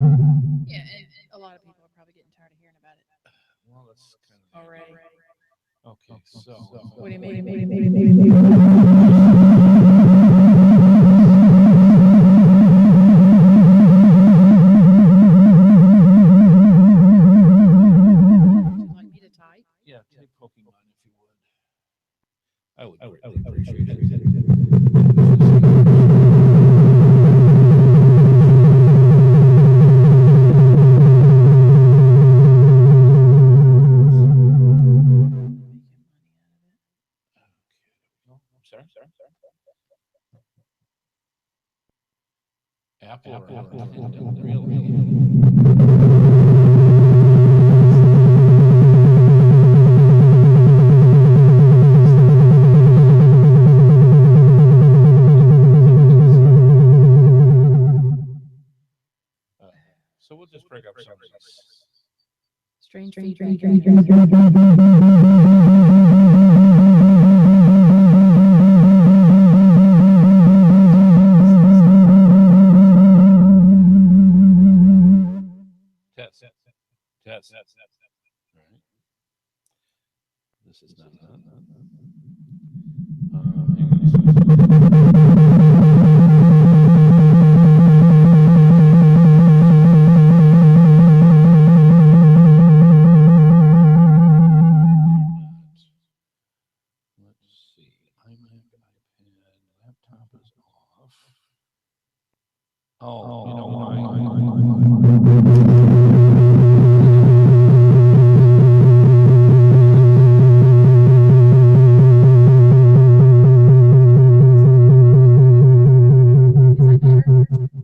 Yeah, and a lot of people are probably getting tired of hearing about it Well, that's kind of already. okay. So What do you mean? Would you like me to type? yeah, type Pokemon if you would. I would greatly appreciate it. Oh, sorry. Apple, really? So we'll just break up some of these. Strange feedback. Test. All right. This is not on. Let's see. iMac, iPad, laptop is off. Oh, you know why?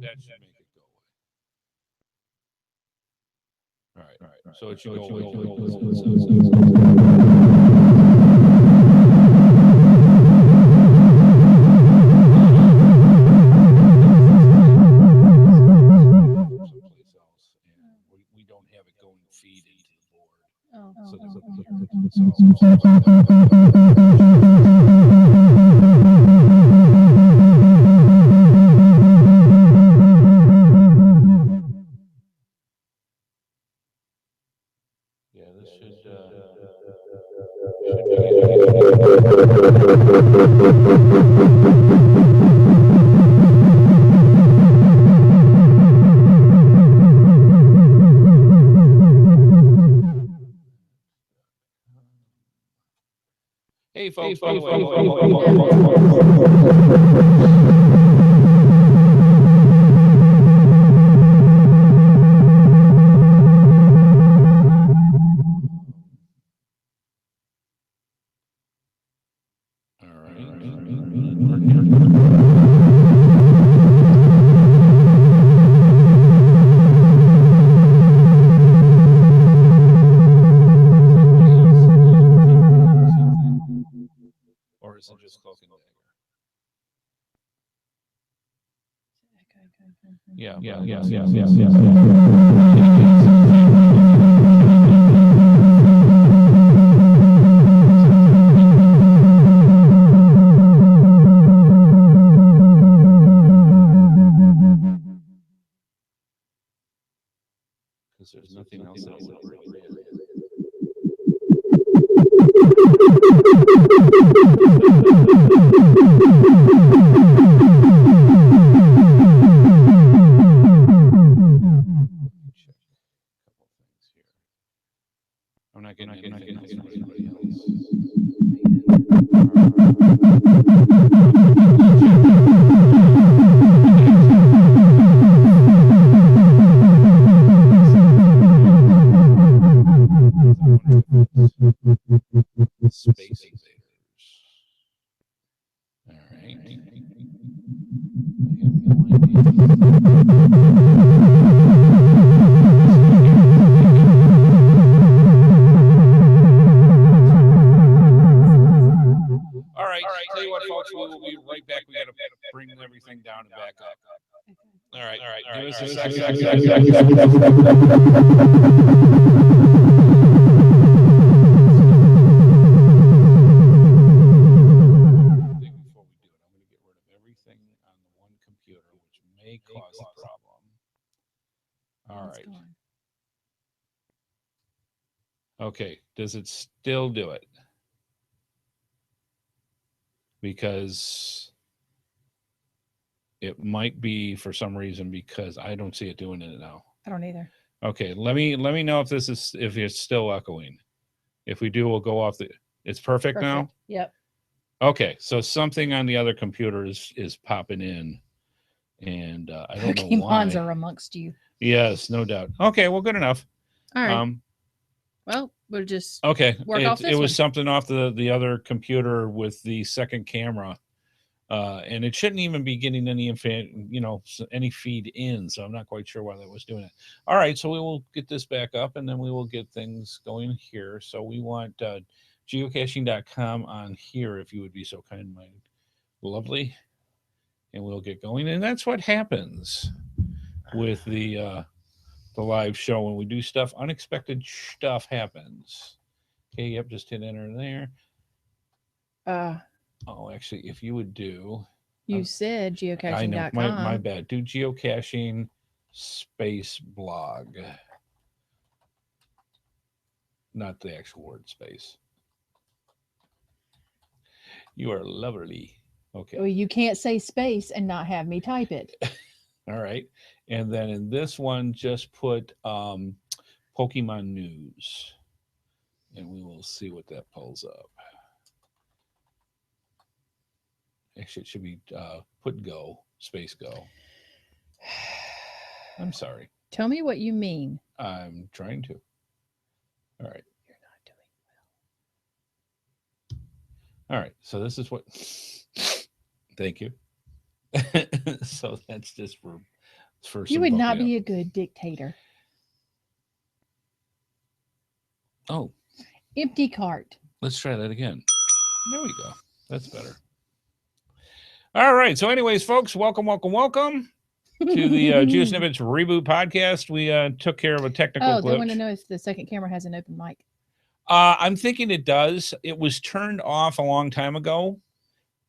That should make it go away. All right. So it should go away. Someplace else, and we don't have it going feed into the board. Oh, So oh, yeah, this should Hey folks, by the way, or is it just Cloak and Dagger? Yeah. Because there's nothing else that I would bring in. Check a couple things here. I'm not getting anything else from anybody else. Space Invaders. All right. I have no All right. Tell you what, folks, we will be right back. We got to bring everything down and back up. All right. Give us a second. Before we do it, I'm going to get rid of everything on the one computer, which may cause a problem. All It's right. gone. Okay. Does it still do it? Because it might be for some reason because I don't see it doing it now. I don't either. Okay. Let me know if it's still echoing. If we do, we'll go off the. It's perfect now. Yep. Okay. So something on the other computer is popping in, and I don't know Pokemons why. are amongst you. Yes, no doubt. Okay. Well, good enough. All right. Well, we'll just Okay. work off this It was one. something off the other computer with the second camera. And it shouldn't even be getting any any feed in, so I'm not quite sure why that was doing it. All right, so we will get this back up, and then we will get things going here. So we want geocaching.com on here, if you would be so kind, my lovely, and we'll get going. And that's what happens with the live show when we do stuff. Unexpected stuff happens. Okay, yep, just hit enter there. Oh, actually, if you would do. You said geocaching.com. I know, my bad. Do geocaching space blog. Not the actual word space. You are lovely. Okay. Well, you can't say space and not have me type it. All right. And then in this one, just put Pokemon news. And we will see what that pulls up. Actually, it should be put go, space go. I'm sorry. Tell me what you mean. I'm trying to. All right. You're not doing well. All right. So this is what. Thank you. So that's just for You would not be a good dictator. Oh. Empty cart. Let's try that again. There we go. That's better. All right. So, anyways, folks, welcome to the GeoSnippits Reboot Podcast. We took care of a technical glitch. They want to know if the second camera has an open mic. I'm thinking it does. It was turned off a long time ago,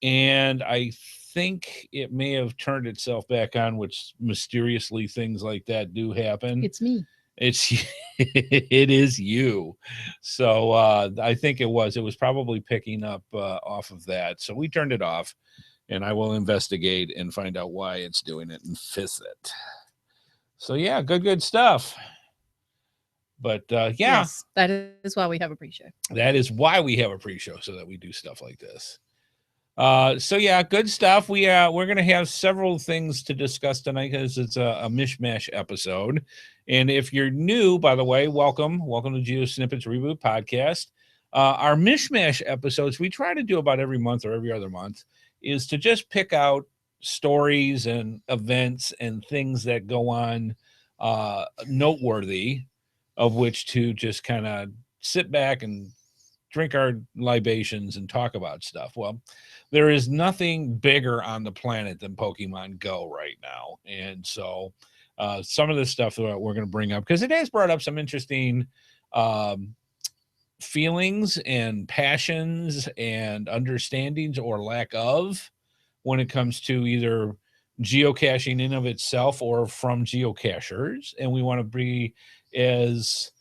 and I think it may have turned itself back on, which mysteriously things like that do happen. It's me. It is you. So I think it was probably picking up off of that. So we turned it off, and I will investigate and find out why it's doing it and fix it. So yeah, good stuff. But yes, that is why we have a pre-show. That is why we have a pre-show, so that we do stuff like this. So yeah, good stuff. We're going to have several things to discuss tonight because it's a mishmash episode. And if you're new, by the way, welcome to GeoSnippits Reboot Podcast. Our mishmash episodes we try to do about every month or every other month is to just pick out stories and events and things that go on noteworthy, of which to just kind of sit back and drink our libations and talk about stuff. Well, there is nothing bigger on the planet than Pokemon Go right now. And so some of the stuff that we're going to bring up, because it has brought up some interesting feelings and passions and understandings or lack of when it comes to either geocaching in of itself or from geocachers. And we want to be as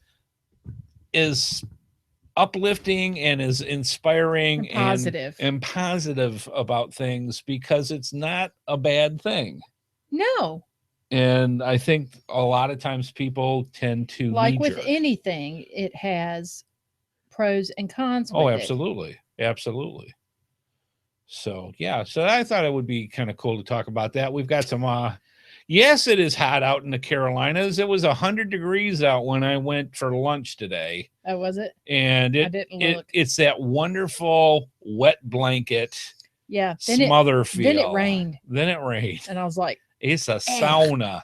uplifting and as inspiring and positive about things, because it's not a bad thing. No. And I think a lot of times people tend to like with anything, it has pros and cons. Oh, absolutely. Absolutely. So yeah, so I thought it would be kind of cool to talk about that. We've got some yes, it is hot out in the Carolinas. It was 100 degrees out when I went for lunch today. Oh, was it? And I didn't look. It's that wonderful wet blanket. Yeah. Smother feel. Then it rained. And I was like, it's a sauna.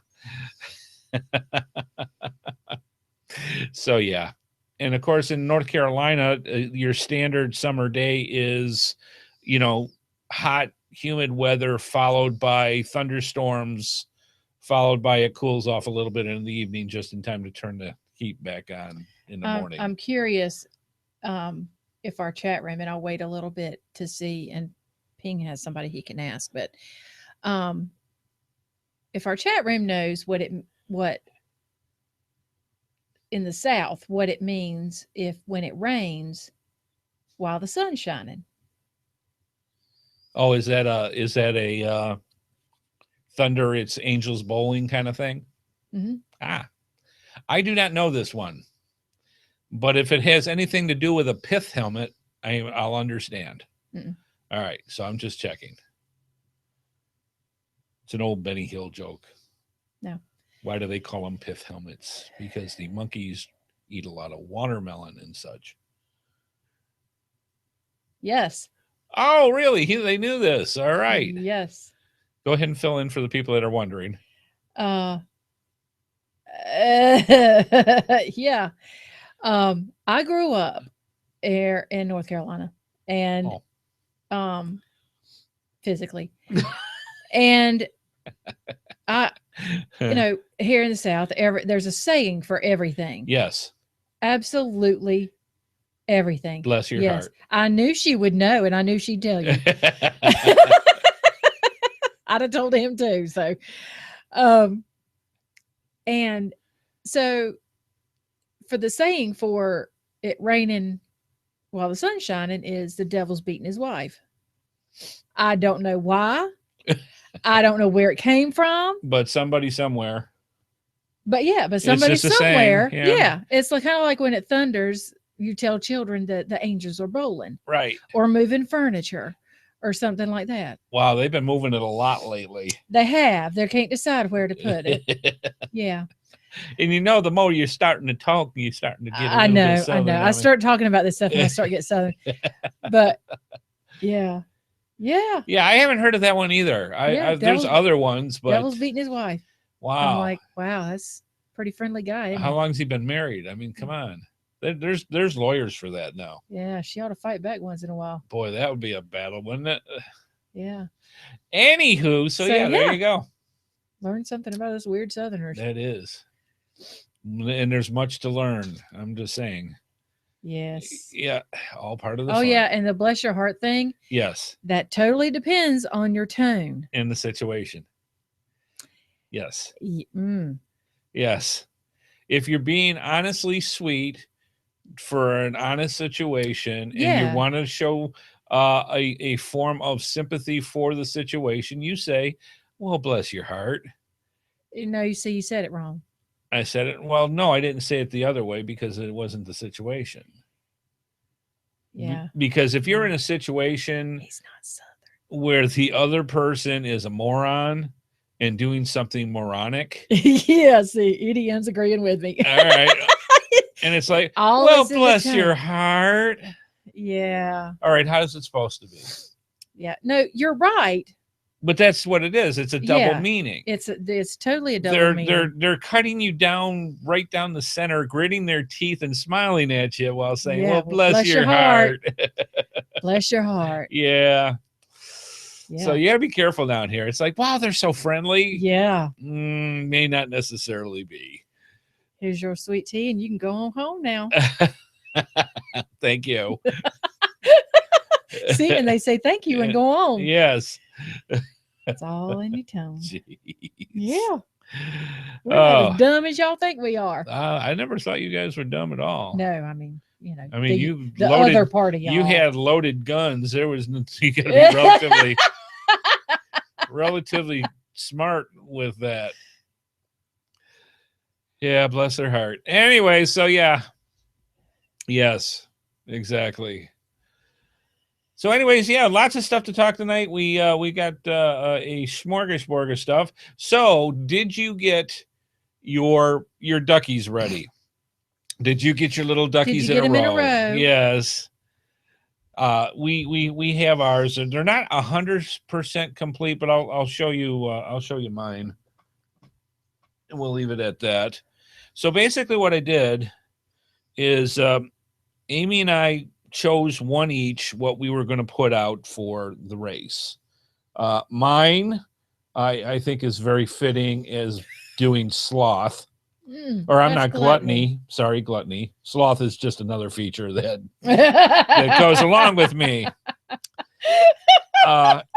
So yeah. And of course, in North Carolina, your standard summer day is, hot, humid weather followed by thunderstorms, followed by it cools off a little bit in the evening, just in time to turn the heat back on in the morning. I'm curious if our chat room, and I'll wait a little bit to see, and Ping has somebody he can ask, but if our chat room knows what in the South what it means when it rains while the sun's shining. Oh, is that a thunder? It's angels bowling kind of thing. Mm-hmm. I do not know this one, but if it has anything to do with a pith helmet, I'll understand. Mm-mm. All right, so I'm just checking. It's an old Benny Hill joke. No. Why do they call them pith helmets? Because the monkeys eat a lot of watermelon and such. Yes. Oh, really? They knew this. All right. Yes. Go ahead and fill in for the people that are wondering. Yeah. I grew up in North Carolina, and physically, and here in the South, there's a saying for everything. Yes. Absolutely everything. Bless your heart. I knew she would know, and I knew she'd tell you. I'd have told him too. So, and so for the saying for it raining while the sun's shining is the devil's beating his wife. I don't know why. I don't know where it came from. But somebody somewhere. But somebody somewhere. Yeah. It's kind of like when it thunders, you tell children that the angels are bowling. Right. Or moving furniture or something like that. Wow, they've been moving it a lot lately. They have. They can't decide where to put it. Yeah. And the more you're starting to talk, you're starting to get a I know. bit southern, I start talking about this stuff and I start getting southern. But yeah. Yeah. Yeah, I haven't heard of that one either. There's other ones, but devil's beating his wife. Wow. I'm like, wow, that's a pretty friendly guy. How long's he been married? I mean, come on. There's lawyers for that now. Yeah, she ought to fight back once in a while. Boy, that would be a battle, wouldn't it? Yeah. Anywho, so there you go. Learn something about us weird Southerners. That is. And there's much to learn. I'm just saying. Yes. Yeah, all part of the fun. fun. Yeah, and the bless your heart thing. Yes. That totally depends on your tone. And the situation. Yes. Yes. If you're being honestly sweet for an honest situation and you want to show a form of sympathy for the situation, you say, well, bless your heart. No, you said it wrong. I said it. Well, no, I didn't say it the other way because it wasn't the situation. Yeah. Because if you're in a situation where the other person is a moron and doing something moronic. Yeah, see, EDM's agreeing with me. All right. And it's like, well, bless your heart. Yeah. All right. How's it supposed to be? Yeah. No, you're right. But that's what it is. It's a double meaning. It's totally a double meaning. They're cutting you down right down the center, gritting their teeth and smiling at you while saying, well, bless your heart. Bless your heart. Yeah. So you gotta be careful down here. It's like, wow, they're so friendly. Yeah. May not necessarily be. Here's your sweet tea, and you can go home now. Thank you. See, and they say thank you and go on. Yes. It's all in your tone. Jeez. Yeah. We're not as dumb as y'all think we are. I never thought you guys were dumb at all. No, I mean, the other part of y'all. You had loaded guns. There was you got to be relatively smart with that. Yeah, bless their heart. Anyway, so yeah. Yes, exactly. So anyways, yeah, lots of stuff to talk tonight. We got a smorgasbord of stuff. So did you get your duckies ready? Did you get your little duckies in a row? Yes. We have ours, and they're not 100% complete, but I'll show you mine. And we'll leave it at that. So basically what I did is Amy and I chose one each what we were going to put out for the race. Mine, I think, is very fitting as doing sloth. Or I'm not gluttony. Sorry, gluttony. Sloth is just another feature that goes along with me.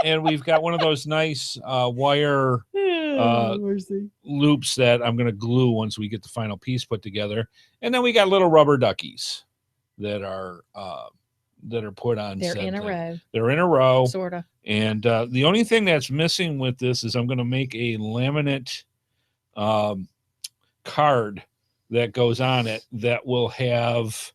And we've got one of those nice wire loops that I'm going to glue once we get the final piece put together. And then we got little rubber duckies that are put on. They're in a row. They're in a row. Sort of. And the only thing that's missing with this is I'm going to make a laminate card that goes on it that will have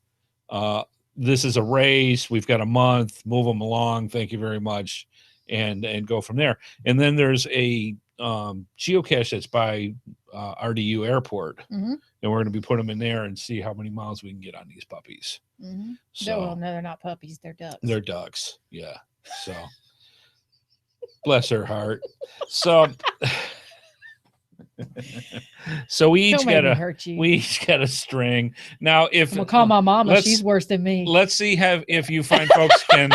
this is a race. We've got a month. Move them along. Thank you very much. And go from there. And then there's a geocache that's by RDU Airport. Mm-hmm. And we're going to be putting them in there and see how many miles we can get on these puppies. Mm-hmm. So, well, no, they're not puppies. They're ducks. They're ducks. Yeah. So bless her heart. So we each got a string. Now, if I'm gonna call my mama, she's worse than me. Let's see if you find folks can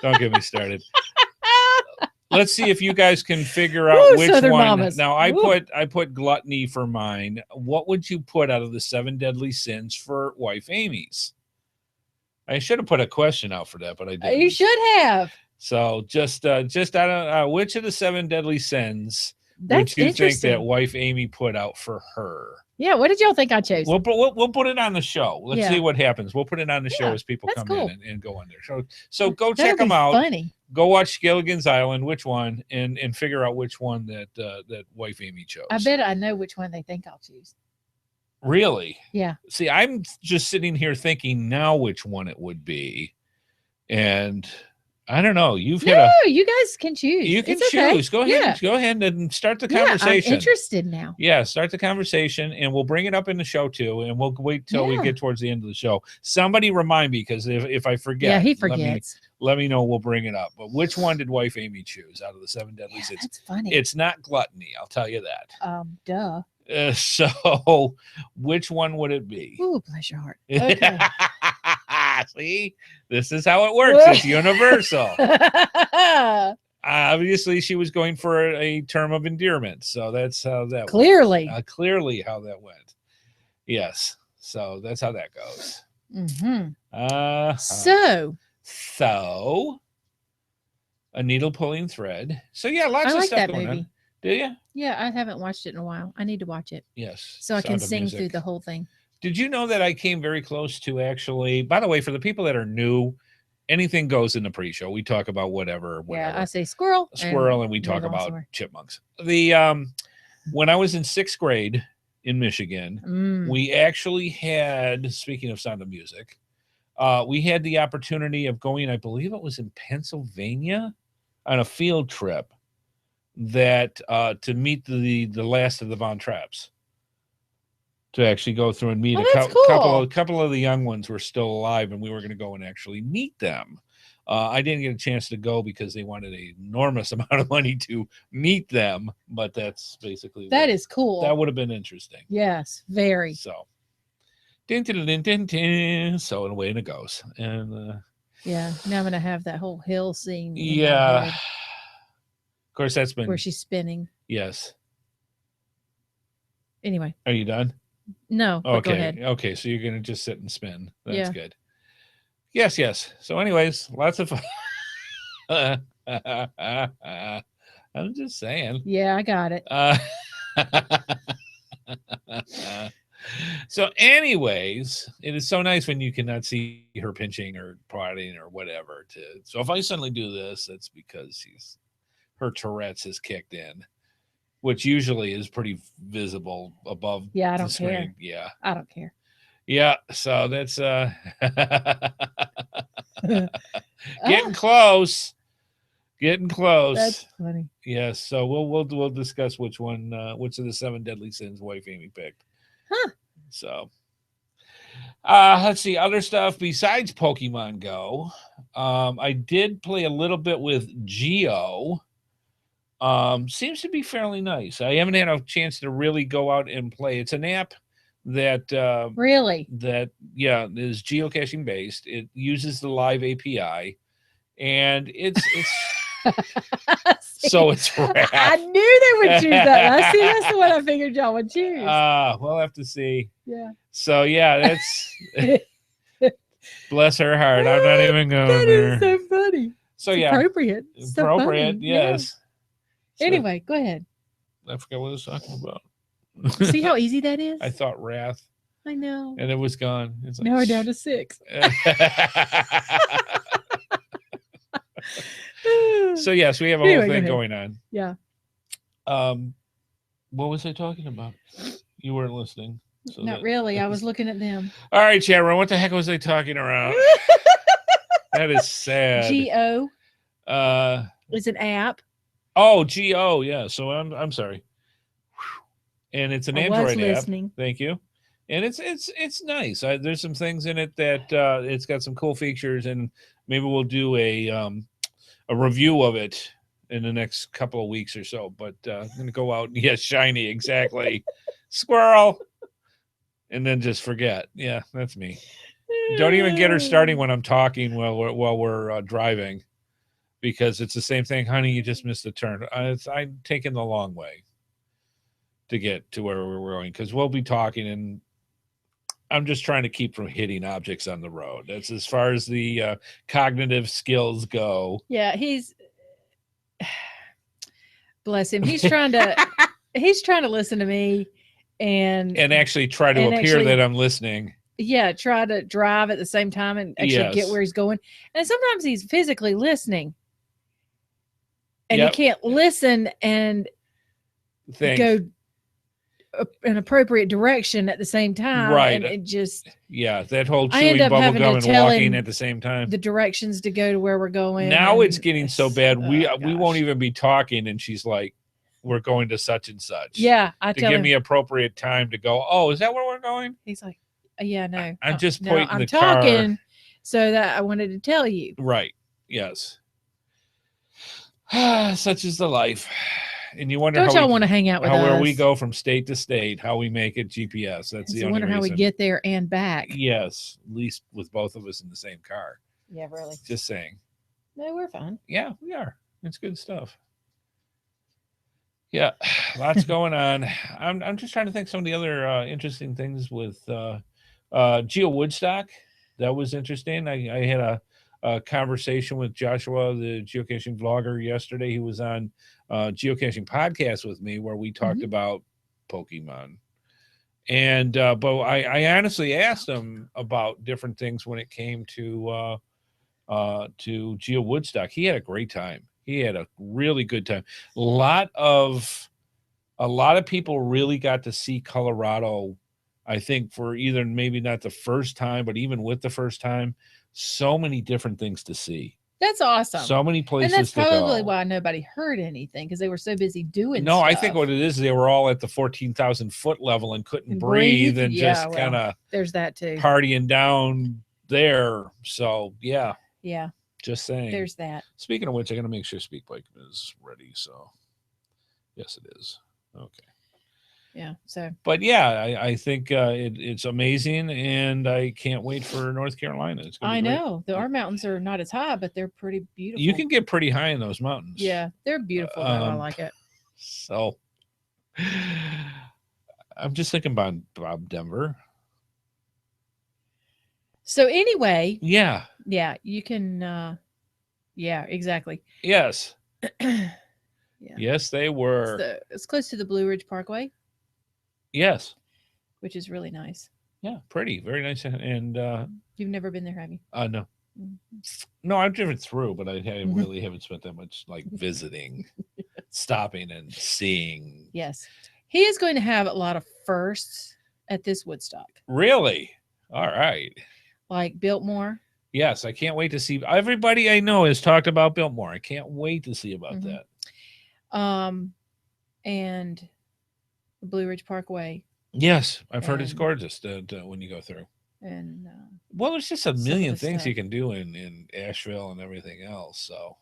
don't get me started. Let's see if you guys can figure out which one. Mamas. Now, I put gluttony for mine. What would you put out of the 7 deadly sins for wife Amy's? I should have put a question out for that, but I didn't. You should have. So just I don't know, which of the 7 deadly sins would you think that wife Amy put out for her? Yeah, what did y'all think I chose? We'll put it on the show. Let's see what happens. We'll put it on the show as people come in and go on there. So go check them out. Funny. Go watch Gilligan's Island, which one, and figure out which one that wife Amy chose. I bet I know which one they think I'll choose. Really? Yeah. See, I'm just sitting here thinking now which one it would be. And I don't know. You guys can choose. You can choose. Okay. Go ahead and start the conversation. I'm interested now. Yeah, start the conversation, and we'll bring it up in the show too, and we'll wait till we get towards the end of the show. Somebody remind me, because if I forget, he forgets. Let me know. We'll bring it up. But which one did wife Amy choose out of the 7 deadly sins? That's funny. It's not gluttony. I'll tell you that. Duh. So, which one would it be? Ooh, bless your heart. Okay. See, this is how it works. It's universal. Obviously, she was going for a term of endearment, so that's how that went. Clearly how that went. Yes, so that's how that goes. Mm-hmm. So a needle pulling thread. So yeah, lots of stuff going on. Do you? Yeah, I haven't watched it in a while. I need to watch it. Yes. So I can sing through the whole thing. Did you know that I came very close to actually, by the way, for the people that are new, anything goes in the pre-show. We talk about whatever. Yeah, I say squirrel, and we talk about chipmunks. When I was in 6th grade in Michigan, we actually had, speaking of Sound of Music, we had the opportunity of going, I believe it was in Pennsylvania, on a field trip that to meet the last of the Von Trapps. To actually go through and meet a couple of the young ones were still alive, and we were going to go and actually meet them. I didn't get a chance to go because they wanted an enormous amount of money to meet them, but that's basically is cool. That would have been interesting. Yes, very. So, so away it goes, and yeah, now I'm going to have that whole hill scene. Yeah, of course that's been where she's spinning. Yes. Anyway, are you done? No. Okay. Go ahead. Okay. So you're gonna just sit and spin. That's good. Yes. So, anyways, lots of fun. I'm just saying. Yeah, I got it. So, anyways, it is so nice when you cannot see her pinching or prodding or whatever. So, if I suddenly do this, that's because her Tourette's has kicked in. Which usually is pretty visible above I don't the screen. Care. Yeah. I don't care. Yeah, so that's getting close. Getting close. That's funny. Yes, so we'll discuss which of the 7 deadly sins wife Amy picked. Huh. So let's see, other stuff besides Pokemon Go. I did play a little bit with Geo. Seems to be fairly nice. I haven't had a chance to really go out and play. It's an app that is geocaching based. It uses the live API, and it's so it's rad. I knew they would choose that. I see, that's the one I figured y'all would choose. We'll have to see. Yeah. So that's bless her heart. I'm not even going there. That is so funny. So It's yeah, appropriate. So appropriate. funny. Yeah. Yes. So, Anyway, go ahead. I forgot what I was talking about. See how easy that is? I thought wrath, I know. and it was gone. It's like, Now we're down to 6. So yes, we have a Anyway, whole go thing ahead. going on. Yeah. What was I talking about? You weren't listening. So Not really. I was looking at them. All right, Sharon, what the heck was I talking about? That is sad. Geo Uh, is an app. oh, Geo, yeah. So I'm sorry. And it's an I was Android app. listening. Thank you. And it's nice. There's some things in it that it's got some cool features, and maybe we'll do a review of it in the next couple of weeks or so. But I'm gonna go out. Yes, shiny, exactly. Squirrel. And then just forget. Yeah, that's me. Don't even get her starting when I'm talking while we're driving, because it's the same thing. Honey, you just missed a turn. I'm taking the long way to get to where we're going, because we'll be talking, and I'm just trying to keep from hitting objects on the road. That's as far as the cognitive skills go. Yeah, he's bless him. He's trying to listen to me and actually try to appear that I'm listening. Yeah, try to drive at the same time and actually get where he's going. And sometimes he's physically listening, and he can't listen and go an appropriate direction at the same time. Right. And it just that whole chewing bubble gum and walking at the same time. The directions to go to where we're going. Now it's getting so bad we won't even be talking, and she's like, we're going to such and such. Yeah, I tell him, give me appropriate time to go, oh, is that where we're going? He's like, yeah, no. I'm just pointing I'm the talking car. so that I wanted to tell you. Right. Yes. Such is the life. And you wonder, don't y'all want to hang out with us? Where we go from state to state, how we make it GPS. That's the only reason. I wonder how we get there and back. Yes, at least with both of us in the same car. Yeah, really. Just saying. No, we're fine. Yeah, we are. It's good stuff. Yeah, lots going on. I'm just trying to think some of the other interesting things with Geo Woodstock. That was interesting. I had a conversation with Joshua, the geocaching vlogger, yesterday. He was on Geocaching Podcast with me, where we talked about Pokemon. And but I honestly asked him about different things when it came to Geo Woodstock. He had a great time. He had a really good time. A lot of people really got to see Colorado, I think, for either maybe not the first time, but even with the first time, so many different things to see. That's awesome. So many places. And that's probably why nobody heard anything, because they were so busy doing stuff. I think what it is, they were all at the 14,000 foot level and couldn't breathe and just kind of there's that too, partying down there. So yeah. Just saying. There's that. Speaking of which, I'm going to make sure SpeakPipe is ready. So, yes, it is. Okay. Yeah. So. But yeah, I think it's amazing, and I can't wait for North Carolina. It's gonna be great. Know our mountains are not as high, but they're pretty beautiful. You can get pretty high in those mountains. Yeah, they're beautiful. I like it. So, I'm just thinking about Bob Denver. So anyway, yeah, you can, exactly. Yes, yes, they were. It's close to the Blue Ridge Parkway. Yes, which is really nice. Yeah, pretty, very nice. And you've never been there, have you? No, no, I've driven through, but I really haven't spent that much like visiting, stopping and seeing. Yes, he is going to have a lot of firsts at this Woodstock. Really? All right. Like Biltmore. Yes, I can't wait to see. Everybody I know has talked about Biltmore. I can't wait to see about that. And the Blue Ridge Parkway. Yes, I've heard it's gorgeous when you go through. And well, there's just a million things you can do in Asheville and everything else. So.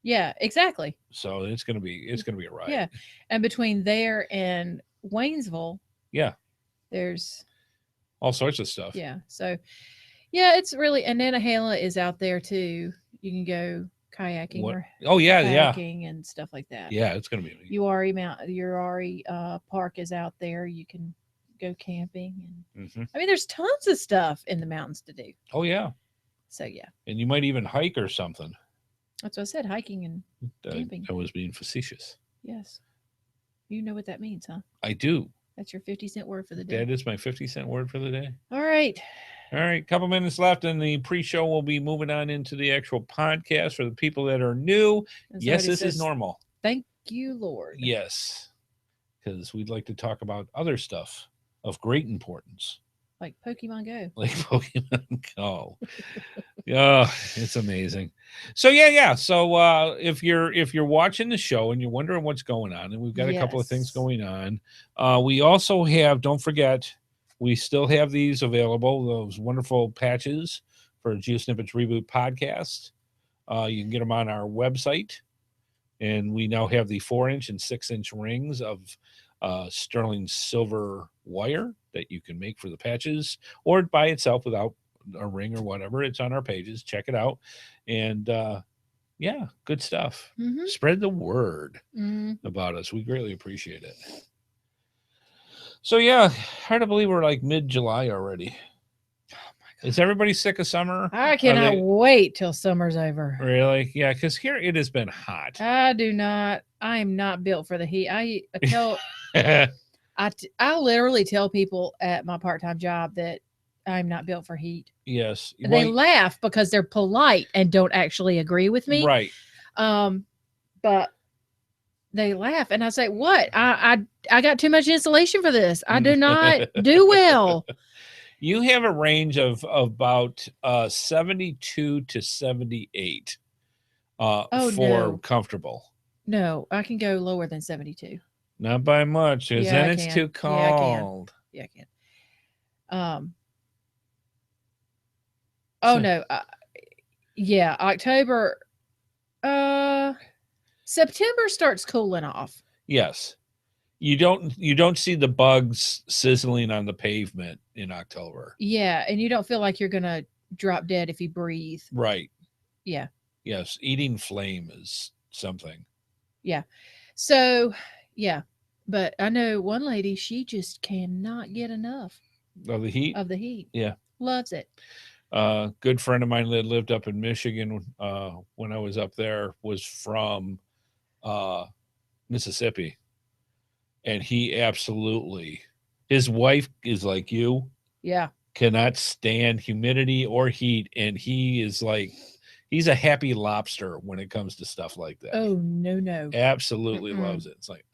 Yeah, exactly. So it's gonna be a ride. Yeah, and between there and Waynesville. Yeah. There's all sorts of stuff. Yeah. So, yeah, it's really, and Nantahala is out there too. You can go kayaking or kayaking and stuff like that. Yeah, it's gonna be. Uari Park is out there. You can go camping, and I mean, there's tons of stuff in the mountains to do. Oh yeah, So yeah, And you might even hike or something. that's what I said. Hiking and camping. I was being facetious. Yes, you know what that means, huh? I do. That's your 50-cent word for the day. That is my 50-cent word for the day. All right. All right, couple minutes left in the pre-show. We'll be moving on into the actual podcast for the people that are new. Yes, this is normal. Thank you, Lord. Yes, because we'd like to talk about other stuff of great importance. Like Pokemon Go. Like Pokemon Go. Yeah, it's amazing. So yeah. So if you're watching the show and you're wondering what's going on, and we've got a couple of things going on, we also have, don't forget, we still have these available, those wonderful patches for GeoSnippits Reboot Podcast. You can get them on our website. And we now have the 4-inch and 6-inch rings of sterling silver wire that you can make for the patches, or by itself without a ring or whatever. It's on our pages. Check it out. And yeah, good stuff. Mm-hmm. Spread the word about us. We greatly appreciate it. So yeah, hard to believe we're like mid-July already. Oh my God. Is everybody sick of summer? I cannot wait till summer's over. Really? Yeah, because here it has been hot. I am not built for the heat. I tell I literally tell people at my part-time job that I'm not built for heat. Yes. They laugh because they're polite and don't actually agree with me. Right. But they laugh and I say, what? I got too much insulation for this. I do not do well. You have a range of about 72 to 78 comfortable. No, I can go lower than 72. Not by much, because then it's too cold. Yeah, I can. No. Yeah, October. September starts cooling off. Yes. You don't see the bugs sizzling on the pavement in October. Yeah, and you don't feel like you're gonna drop dead if you breathe. Right. Yeah. Yes, eating flame is something. Yeah. So, yeah. But I know one lady, she just cannot get enough of the heat. Yeah. Loves it. Good friend of mine that lived up in Michigan when I was up there was from Mississippi. And he absolutely, his wife is like you. Yeah. Cannot stand humidity or heat. And he is like, he's a happy lobster when it comes to stuff like that. Oh, no. Absolutely loves it. It's like,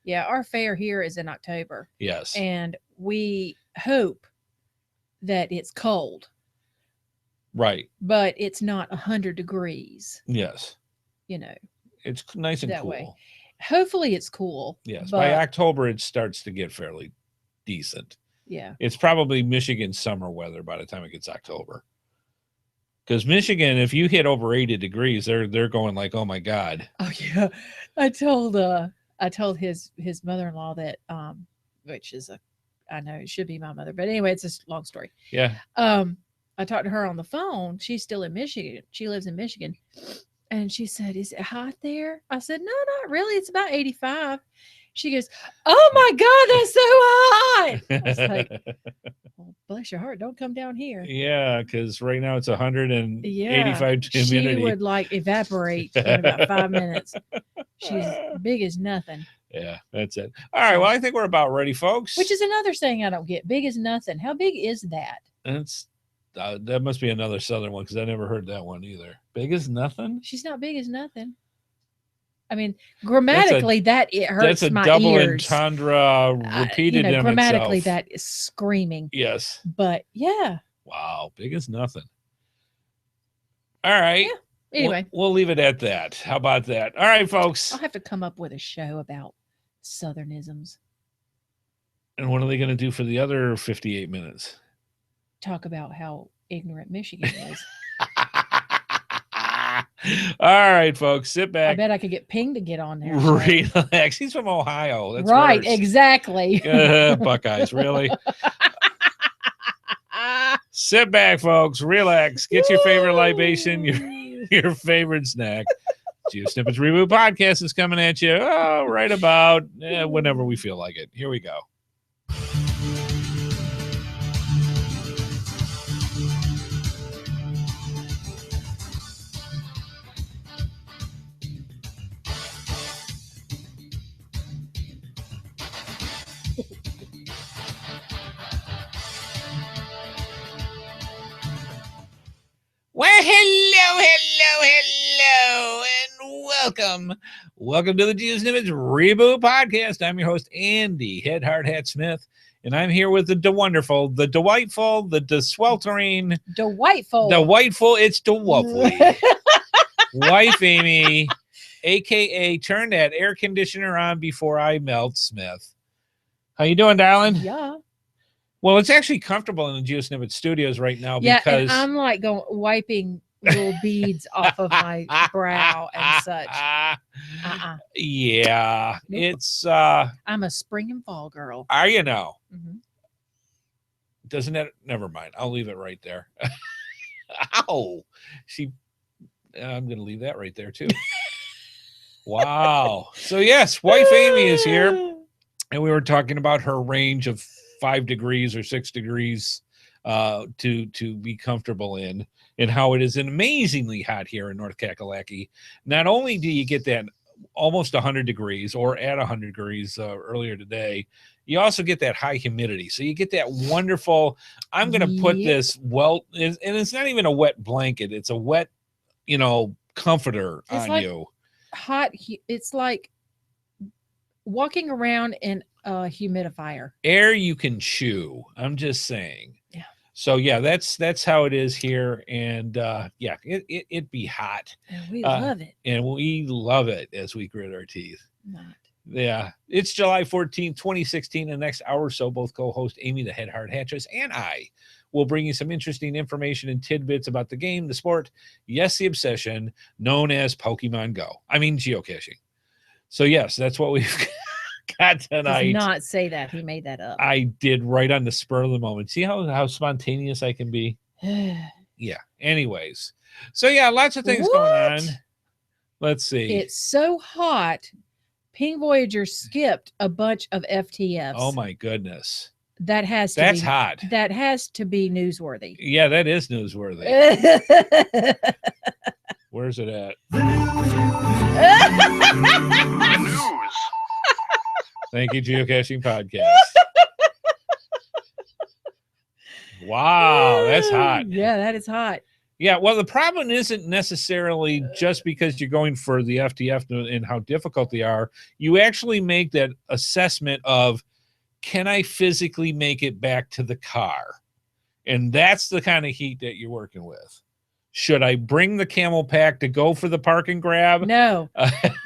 yeah, our fair here is in October. Yes. And we hope that it's cold. Right. But it's not 100 degrees. Yes. You know. It's nice and cool. Way. Hopefully it's cool. Yes. By October, it starts to get fairly decent. Yeah. It's probably Michigan summer weather by the time it gets October. Because Michigan, if you hit over 80 degrees, they're going like, oh my God. Oh yeah. I told his mother-in-law that which is I know it should be my mother, but anyway, it's a long story. Yeah. I talked to her on the phone. She's still in Michigan. She lives in Michigan. And she said, is it hot there? I said, no, not really. It's about 85. She goes, oh my God, that's so hot. I was like, well, bless your heart. Don't come down here. Yeah, because right now it's 185 humidity. She would like evaporate in about 5 minutes. She's big as nothing. Yeah, that's it. All right. Well, I think we're about ready, folks. Which is another thing I don't get. Big as nothing. How big is that? That must be another Southern one because I never heard that one either. Big as nothing? She's not big as nothing. I mean, grammatically, it hurts my ears. That's a double entendre repeated in grammatically, itself. that is screaming. Yes. But, yeah. Wow, big as nothing. All right. Yeah. Anyway. We'll leave it at that. How about that? All right, folks. I'll have to come up with a show about Southernisms. And what are they going to do for the other 58 minutes? Talk about how ignorant Michigan is. All right, folks, sit back. I bet I could get Ping to get on there. Relax. He's from Ohio. That's right, worse. Exactly. Buckeyes, really? Sit back, folks. Relax. Get your favorite libation, your favorite snack. GeoSnippits Reboot Podcast is coming at you right about whenever we feel like it. Here we go. Well, hello, and welcome to the GeoSnippits Reboot Podcast. I'm your host, Andy HeadHardHat Smith, and I'm here with the wonderful, the delightful, the sweltering, Delightful. it's delightful. Wife Amy, aka turn that air conditioner on before I melt, Smith. How you doing, darling? Yeah. Well, it's actually comfortable in the GeoSnippet studios right now Yeah, because and I'm like wiping little beads off of my brow and such. Yeah, Nope. it's I'm a spring and fall girl. are you now? Mm-hmm. Doesn't that? Never mind. I'll leave it right there. Ow! I'm going to leave that right there too. Wow. So yes, wife Amy is here, and we were talking about her range of 5 degrees or 6 degrees to be comfortable in, and how it is amazingly hot here in North Kakalaki. Not only do you get that almost 100 degrees or at 100 degrees earlier today, you also get that high humidity. So you get that wonderful, I'm going to put this, and it's not even a wet blanket. It's a wet, comforter on like you. Hot. It's like walking around in a humidifier. Air you can chew. I'm just saying. Yeah. So yeah, that's how it is here, and it'd be hot. And we love it. And we love it as we grit our teeth. Not. Yeah, it's July 14th, 2016. The next hour or so, both co-host Amy, the HeadHardHatress, and I will bring you some interesting information and tidbits about the game, the sport, yes, the obsession known as Pokemon Go. I mean, geocaching. So yes, that's what we've got tonight. Does not say that. He made that up. I did right on the spur of the moment. See how spontaneous I can be? Yeah. Anyways. So yeah, lots of things going on. Let's see. It's so hot. Ping Voyager skipped a bunch of FTFs. Oh my goodness. That's hot. That has to be newsworthy. Yeah, that is newsworthy. Where's it at? News. Thank you, Geocaching Podcast. Wow, that's hot. Yeah, that is hot. Yeah, well, the problem isn't necessarily just because you're going for the FTF and how difficult they are. You actually make that assessment of, can I physically make it back to the car? And that's the kind of heat that you're working with. Should I bring the camel pack to go for the park and grab? No.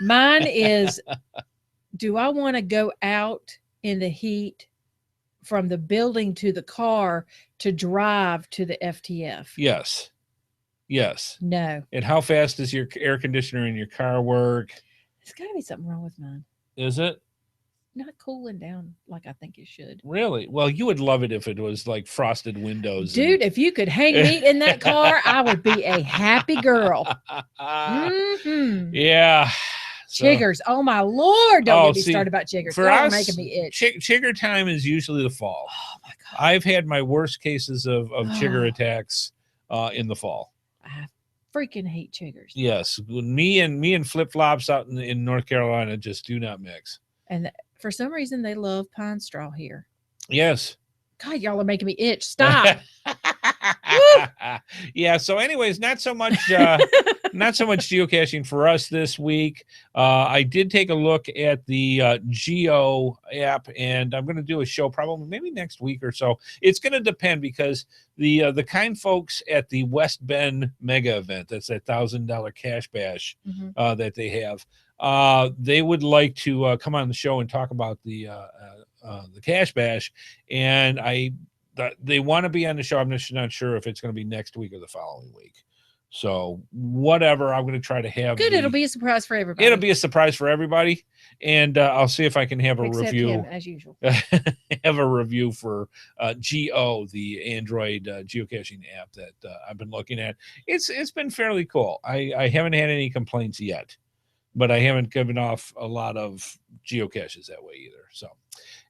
Mine is, do I want to go out in the heat from the building to the car to drive to the FTF? Yes. Yes. No. And how fast does your air conditioner in your car work? There's got to be something wrong with mine. Is it? Not cooling down like I think it should. Really? Well, you would love it if it was like frosted windows. Dude, if you could hang meat in that car, I would be a happy girl. Mm-hmm. Yeah. So, chiggers. Oh, my Lord. Don't get me started about chiggers. For us, making me itch. Chigger time is usually the fall. Oh, my God. I've had my worst cases of chigger attacks in the fall. I freaking hate chiggers. Yes. Me and flip-flops out in North Carolina just do not mix. And for some reason, they love pine straw here. Yes. God, y'all are making me itch. Stop. Yeah. So anyways, not so much geocaching for us this week. I did take a look at the Geo app, and I'm going to do a show probably maybe next week or so. It's going to depend because the kind folks at the West Bend mega event, that's that $1,000 cash bash that they have, they would like to come on the show and talk about the cash bash, and they want to be on the show. I'm just not sure if it's going to be next week or the following week. So whatever, I'm going to try to have. Good. It'll be a surprise for everybody. It'll be a surprise for everybody, and I'll see if I can have a review. Him, as usual. Have a review for Geo, the Android geocaching app that I've been looking at. It's been fairly cool. I haven't had any complaints yet, but I haven't given off a lot of geocaches that way either. So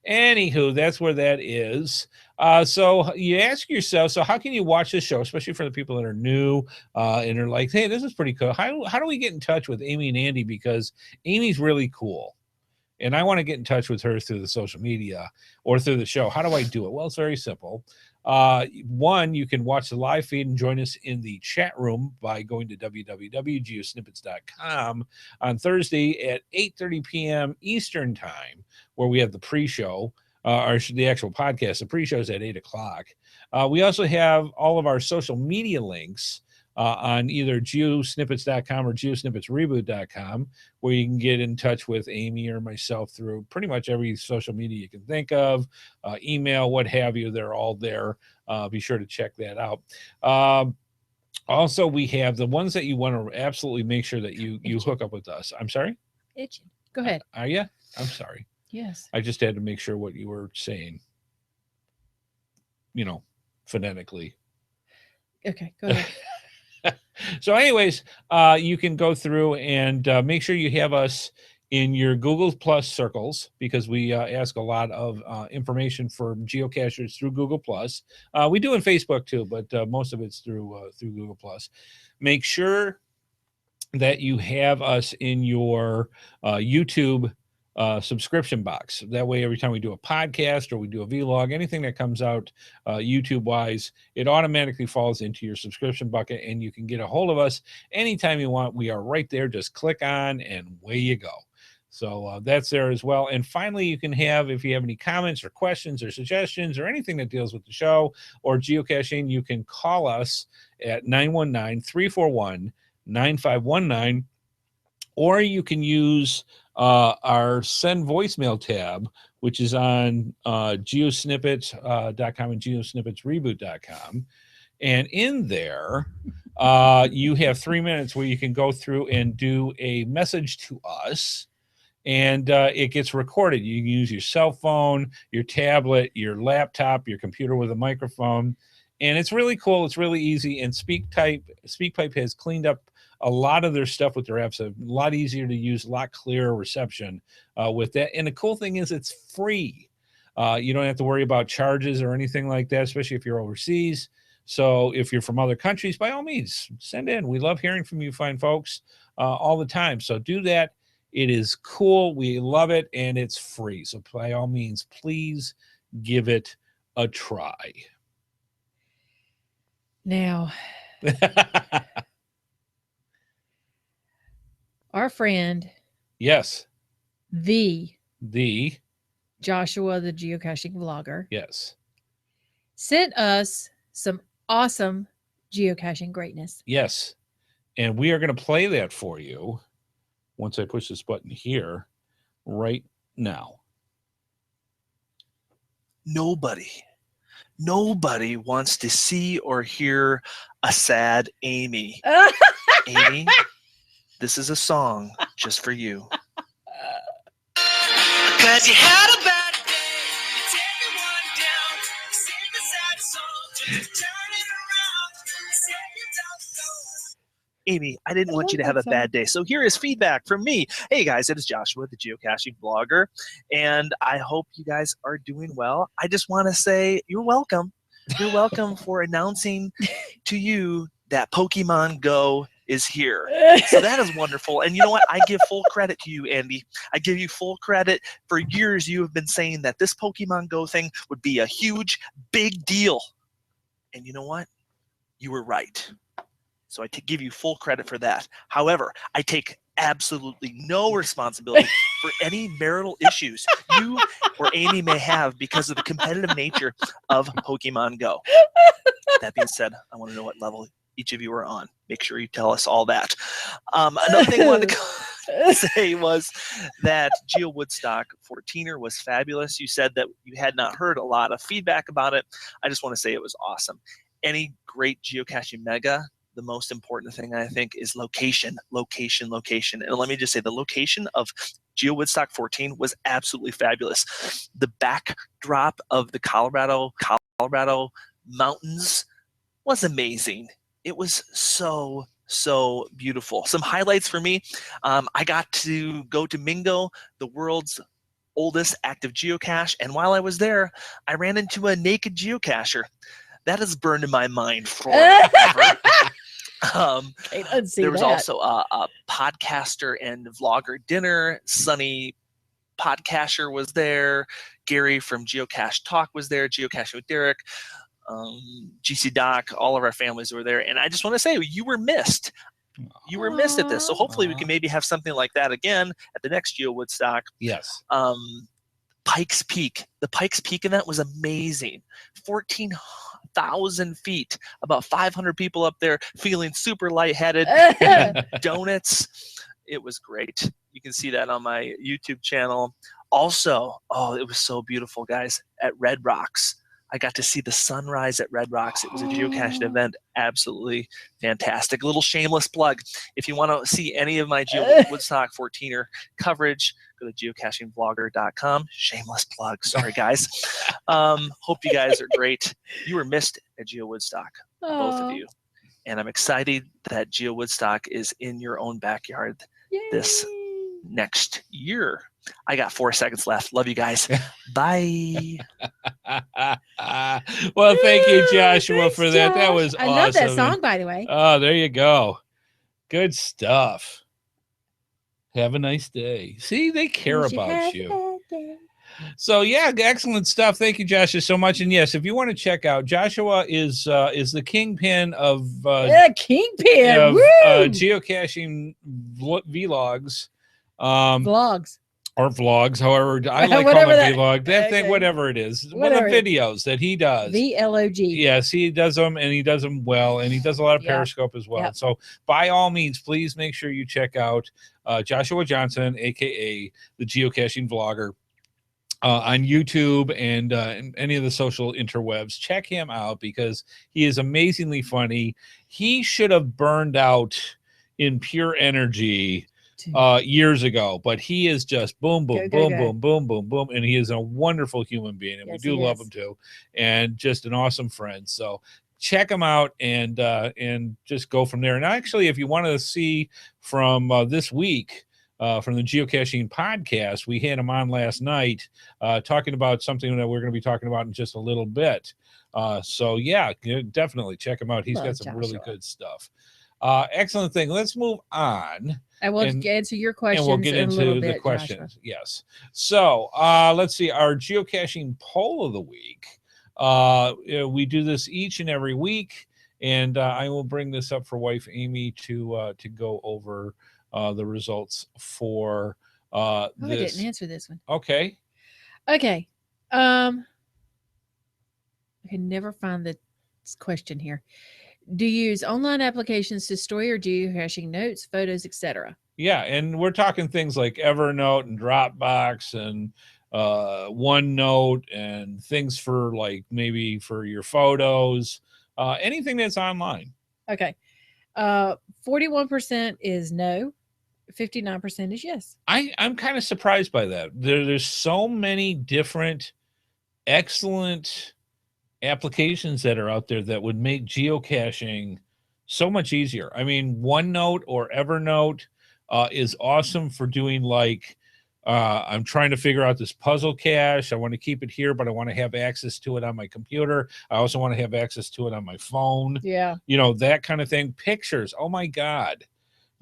anywho, that's where that is. So you ask yourself, so how can you watch this show, especially for the people that are new and are like, hey, this is pretty cool. How do we get in touch with Amy and Andy? Because Amy's really cool. and I want to get in touch with her through the social media or through the show, how do I do it? Well, it's very simple. One, you can watch the live feed and join us in the chat room by going to www.geosnippits.com on Thursday at 8:30 p.m. Eastern time, where we have the pre-show, or the actual podcast. The pre-show is at 8 o'clock. We also have all of our social media links on either geosnippits.com or geosnippitsreboot.com, where you can get in touch with Amy or myself through pretty much every social media you can think of, email, what have you. They're all there. Be sure to check that out. Also, we have the ones that you want to absolutely make sure that you hook up with us. I'm sorry? Itching. Go ahead. Are you? I'm sorry. Yes. I just had to make sure what you were saying, phonetically. Okay, go ahead. So anyways, you can go through and make sure you have us in your Google Plus circles, because we ask a lot of information for geocachers through Google Plus. We do in Facebook too, but most of it's through Google Plus. Make sure that you have us in your YouTube subscription box. That way, every time we do a podcast or we do a vlog, anything that comes out YouTube wise, it automatically falls into your subscription bucket, and you can get a hold of us anytime you want. We are right there. Just click on and away you go. So that's there as well. And finally, you can have, if you have any comments or questions or suggestions or anything that deals with the show or geocaching, you can call us at 919-341-9519, or you can use our send voicemail tab, which is on geosnippits.com and geosnippitsreboot.com. And in there, you have 3 minutes where you can go through and do a message to us, and it gets recorded. You can use your cell phone, your tablet, your laptop, your computer with a microphone, and it's really cool. It's really easy, and SpeakPipe has cleaned up a lot of their stuff with their apps. A lot easier to use, a lot clearer reception with that. And the cool thing is it's free. You don't have to worry about charges or anything like that, especially if you're overseas. So if you're from other countries, by all means, send in. We love hearing from you fine folks all the time. So do that. It is cool. We love it, and it's free. So by all means, please give it a try. Now, our friend, yes, the Joshua, the geocaching vlogger, yes, sent us some awesome geocaching greatness. Yes, and we are going to play that for you once I push this button here right now. Nobody wants to see or hear a sad Amy. Amy, this is a song just for you. 'Cause you had a bad day, you take everyone down, sing a sad song, just turn it around, say you don't know. Amy, I didn't want you to have a bad day, so here is feedback from me. Hey guys, it is Joshua, the geocaching blogger, and I hope you guys are doing well. I just want to say you're welcome. You're welcome for announcing to you that Pokemon Go is here. So that is wonderful. And you know what? I give full credit to you, Andy. I give you full credit. For years, you have been saying that this Pokemon Go thing would be a huge, big deal. And you know what? You were right. So I give you full credit for that. However, I take absolutely no responsibility for any marital issues you or Amy may have because of the competitive nature of Pokemon Go. That being said, I want to know what level each of you are on. Make sure you tell us all that. Another thing I wanted to say was that Geo Woodstock 14er was fabulous. You said that you had not heard a lot of feedback about it. I just want to say it was awesome. Any great geocaching mega, the most important thing I think is location. And let me just say the location of Geo Woodstock 14 was absolutely fabulous. The backdrop of the Colorado mountains was amazing. It was so beautiful. Some highlights for me. I got to go to Mingo, the world's oldest active geocache, and while I was there, I ran into a naked geocacher. That has burned in my mind forever. There was also a podcaster and vlogger dinner. Sunny Podcaster was there. Gary from Geocache Talk was there. Geocaching with Derek. GC Doc, all of our families were there. And I just want to say, you were missed. You were missed at this. So hopefully we can maybe have something like that again at the next Geo Woodstock. Yes. Pikes Peak. The Pikes Peak event was amazing. 14,000 feet, about 500 people up there feeling super lightheaded. Donuts. It was great. You can see that on my YouTube channel. Also, it was so beautiful, guys, at Red Rocks. I got to see the sunrise at Red Rocks. It was a geocaching event. Absolutely fantastic. A little shameless plug. If you want to see any of my Geo Woodstock 14er coverage, go to geocachingvlogger.com. Shameless plug. Sorry, guys. Hope you guys are great. You were missed at Geo Woodstock, both of you. And I'm excited that Geo Woodstock is in your own backyard this next year. I got 4 seconds left. Love you guys. Bye. Well, thank you, Joshua, Thanks, for that. Josh. That was I awesome. love that song, by the way. Oh, there you go. Good stuff. Have a nice day. See, they care about you. So yeah, excellent stuff. Thank you, Joshua, so much. And yes, if you want to check out, Joshua is the kingpin of geocaching vlogs. Vlogs. Or vlogs, however, I like calling it vlog. That thing, whatever it is. One of the videos that he does. VLOG. Yes, he does them, and he does them well, and he does a lot of Periscope as well. So by all means, please make sure you check out Joshua Johnson, a.k.a. the Geocaching Vlogger, on YouTube and any of the social interwebs. Check him out because he is amazingly funny. He should have burned out in pure energy years ago, but he is just boom, boom, boom, boom, boom, boom, boom, and he is a wonderful human being, and we do love him too, and just an awesome friend. So check him out and just go from there. And actually, if you want to see from this week, from the Geocaching podcast, we had him on last night talking about something that we're going to be talking about in just a little bit. So yeah, definitely check him out. He's got some really good stuff. Excellent thing. Let's move on. I will answer your questions. And we'll get into the questions. Joshua. Yes. So let's see. Our geocaching poll of the week. We do this each and every week, and I will bring this up for wife Amy to go over the results for this. I didn't answer this one. Okay. I can never find the question here. Do you use online applications to store your geocaching notes, photos, etc.? Yeah, and we're talking things like Evernote and Dropbox and OneNote and things for like maybe for your photos, anything that's online. Okay. 41% is no. 59% is yes. I'm kind of surprised by that. There's so many different excellent applications that are out there that would make geocaching so much easier. I mean, OneNote or Evernote is awesome for doing like I'm trying to figure out this puzzle cache. I want to keep it here, but I want to have access to it on my computer. I also want to have access to it on my phone. Yeah. You know, that kind of thing. Pictures. Oh my God.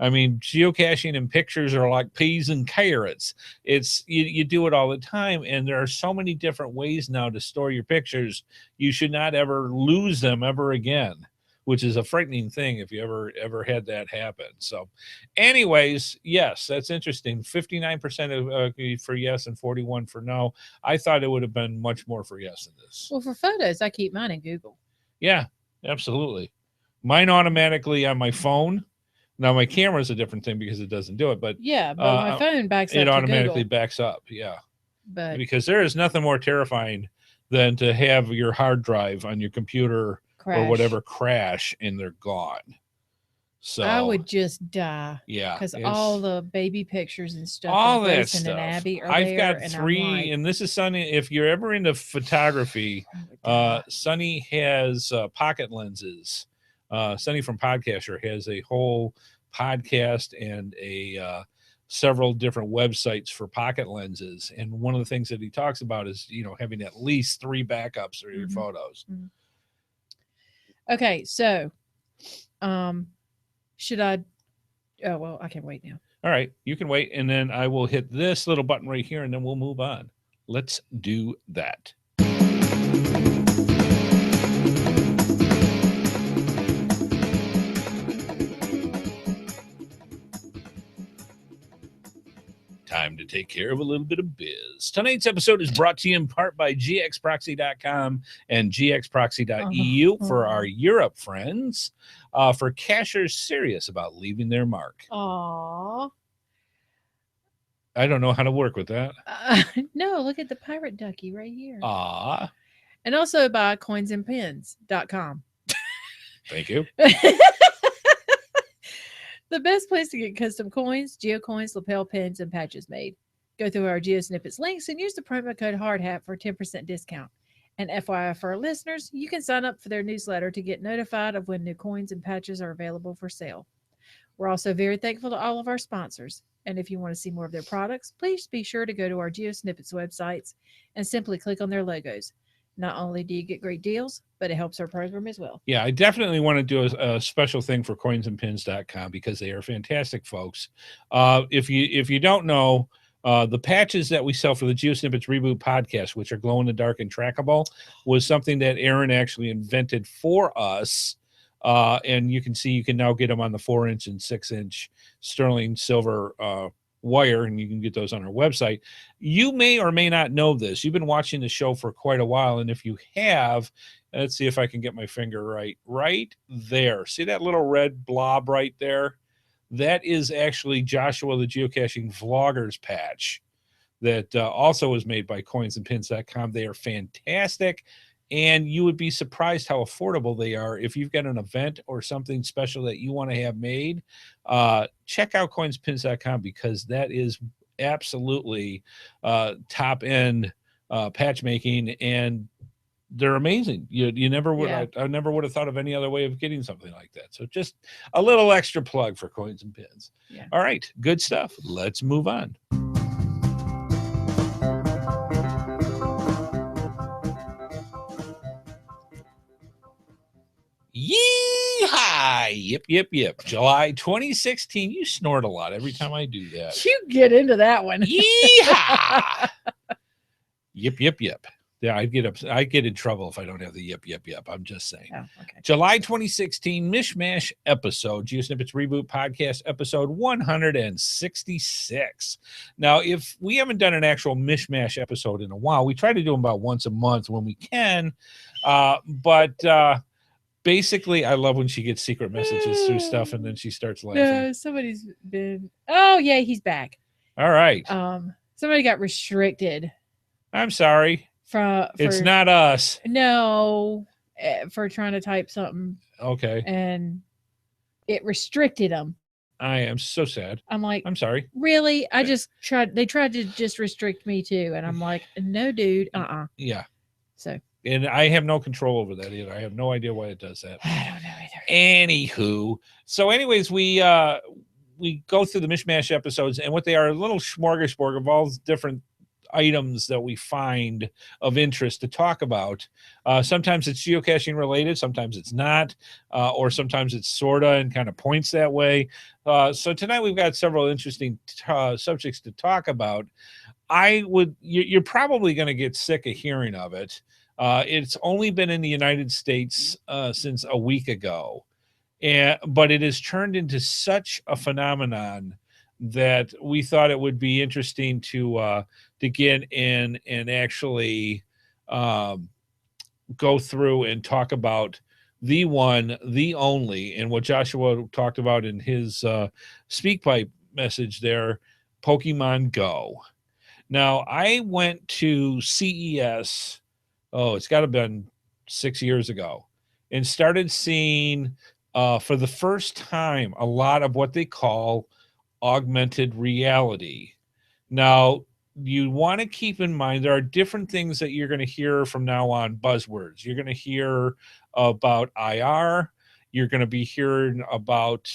I mean, geocaching and pictures are like peas and carrots. It's you do it all the time, and there are so many different ways now to store your pictures. You should not ever lose them ever again, which is a frightening thing if you ever had that happen. So, anyways, yes, that's interesting. 59% for yes and 41% for no. I thought it would have been much more for yes in this. Well, for photos, I keep mine in Google. Yeah, absolutely. Mine automatically on my phone. Now my camera is a different thing because it doesn't do it, but yeah, but my phone backs up. It automatically backs up, yeah. But because there is nothing more terrifying than to have your hard drive on your computer or whatever crash and they're gone. So I would just die. Yeah, because all the baby pictures and stuff. All that stuff. And Abby are I've there, got and 3, and this is Sunny. If you're ever into photography, Sunny has pocket lenses. Sunny from Podcaster has a whole podcast and a several different websites for pocket lenses. And one of the things that he talks about is, you know, having at least 3 backups of your photos. Mm-hmm. Okay, so should I? Oh well, I can wait now. All right, you can wait, and then I will hit this little button right here, and then we'll move on. Let's do that. Time to take care of a little bit of biz. Tonight's episode is brought to you in part by gxproxy.com and gxproxy.eu for our Europe friends, for cachers serious about leaving their mark. Aww. I don't know how to work with that. No, look at the pirate ducky right here. Aw. And also by coinsandpins.com. Thank you. The best place to get custom coins, geocoins, lapel pins, and patches made. Go through our GeoSnippits links and use the promo code HeadHardHat for a 10% discount. And FYI for our listeners, you can sign up for their newsletter to get notified of when new coins and patches are available for sale. We're also very thankful to all of our sponsors. And if you want to see more of their products, please be sure to go to our GeoSnippits websites and simply click on their logos. Not only do you get great deals, but it helps our program as well. Yeah, I definitely want to do a special thing for coinsandpins.com because they are fantastic folks. If you don't know, the patches that we sell for the GeoSnippits Reboot Podcast, which are glow in the dark and trackable, was something that Aaron actually invented for us. And you can see you can now get them on the 4-inch and 6-inch sterling silver wire, and you can get those on our website. You may or may not know this. You've been watching the show for quite a while, and if you have, let's see if I can get my finger right there. See that little red blob right there? That is actually Joshua the Geocaching Vloggers patch that also was made by coinsandpins.com. They are fantastic, and you would be surprised how affordable they are. If you've got an event or something special that you want to have made, check out coinspins.com because that is absolutely top end patch making, and they're amazing. You never would. Yeah. I never would have thought of any other way of getting something like that. So just a little extra plug for Coins and Pins. Yeah. All right, good stuff. Let's move on. Yeehaw! Yep. July 2016. You snort a lot every time I do that. You get into that one. Yeehaw! Yep. Yeah, I get in trouble if I don't have the yep. I'm just saying. Oh, okay. July 2016 Mishmash episode, GeoSnippits Reboot Podcast, episode 166. Now, if we haven't done an actual Mishmash episode in a while, we try to do them about once a month when we can. But basically, I love when she gets secret messages through stuff and then she starts laughing. No, somebody's been. Oh yeah, he's back. All right. Somebody got restricted. I'm sorry. For it's not us. No, for trying to type something. Okay. And it restricted them. I am so sad. I'm like, I'm sorry. Really? I just tried. They tried to just restrict me too, and I'm like, no, dude. Yeah. So. And I have no control over that either. I have no idea why it does that. I don't know either. Anywho, so anyways, we go through the Mishmash episodes, and what they are, a little smorgasbord of all different items that we find of interest to talk about. Sometimes it's geocaching related, sometimes it's not, or sometimes it's sorta and kind of points that way. So tonight we've got several interesting subjects to talk about. You're probably going to get sick of hearing of it. It's only been in the United States since a week ago, but it has turned into such a phenomenon that we thought it would be interesting to get in and actually go through and talk about the one, the only, and what Joshua talked about in his SpeakPipe message there, Pokemon Go. Now, I went to CES, it's got to have been 6 years ago, and started seeing for the first time a lot of what they call augmented reality. Now, you want to keep in mind there are different things that you're going to hear from now on, buzzwords. You're going to hear about IR. You're going to be hearing about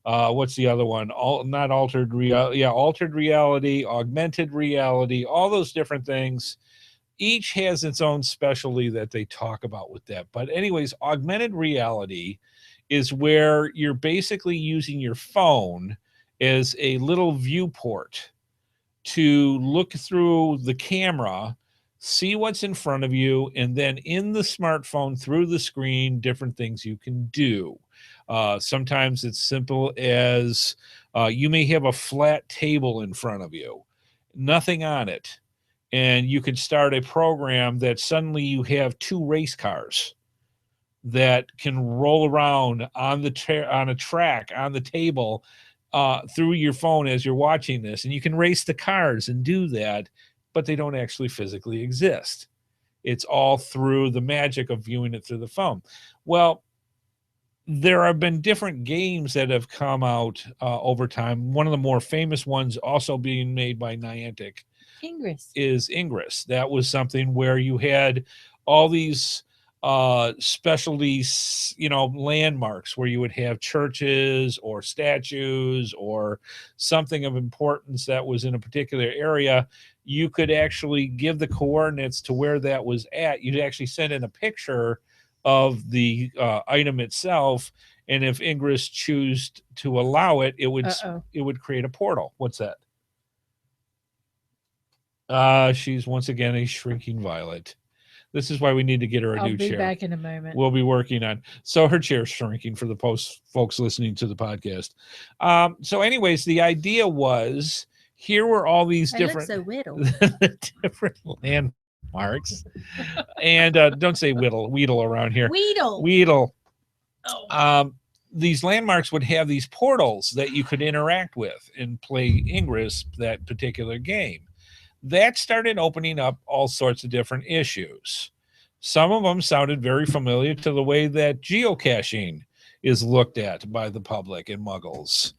what's the other one? Altered reality, augmented reality, all those different things. Each has its own specialty that they talk about with that. But anyways, augmented reality is where you're basically using your phone as a little viewport to look through the camera, see what's in front of you, and then in the smartphone through the screen, different things you can do. Sometimes it's simple as you may have a flat table in front of you, nothing on it, and you could start a program that suddenly you have 2 race cars that can roll around on on a track on the table through your phone as you're watching this, and you can race the cars and do that, but they don't actually physically exist. It's all through the magic of viewing it through the phone. Well, there have been different games that have come out over time. One of the more famous ones, also being made by Niantic, is Ingress. That was something where you had all these specialties, landmarks where you would have churches or statues or something of importance that was in a particular area. You could actually give the coordinates to where that was at. You'd actually send in a picture of the item itself, and if Ingress choose to allow it, it would create a portal. What's that? She's once again a shrinking violet. This is why we need to get her a new chair. I'll be back in a moment. We'll be working on. So her chair's shrinking for the folks listening to the podcast. So anyways, the idea was, here were all these different different landmarks. And don't say Weedle around here. Weedle. Oh. These landmarks would have these portals that you could interact with and play Ingress, that particular game. That started opening up all sorts of different issues. Some of them sounded very familiar to the way that geocaching is looked at by the public and muggles.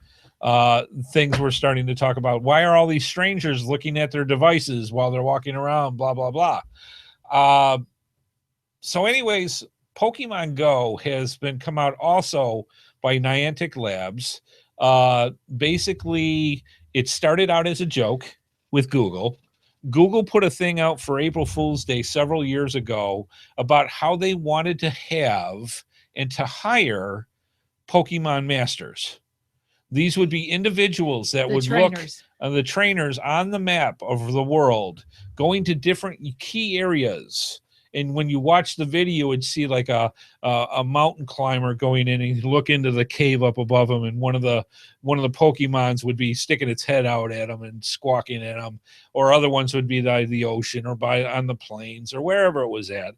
Things we're starting to talk about. Why are all these strangers looking at their devices while they're walking around? Blah, blah, blah. So anyways, Pokemon Go has been come out also by Niantic Labs. Basically, it started out as a joke with Google. Google put a thing out for April Fool's Day several years ago about how they wanted to have and to hire Pokemon masters. These would be individuals that would look the trainers on the map of the world, going to different key areas. And when you watch the video, it'd see like a mountain climber going in, and you look into the cave up above him, and one of the Pokemons would be sticking its head out at him and squawking at him, or other ones would be by the ocean or on the plains or wherever it was at.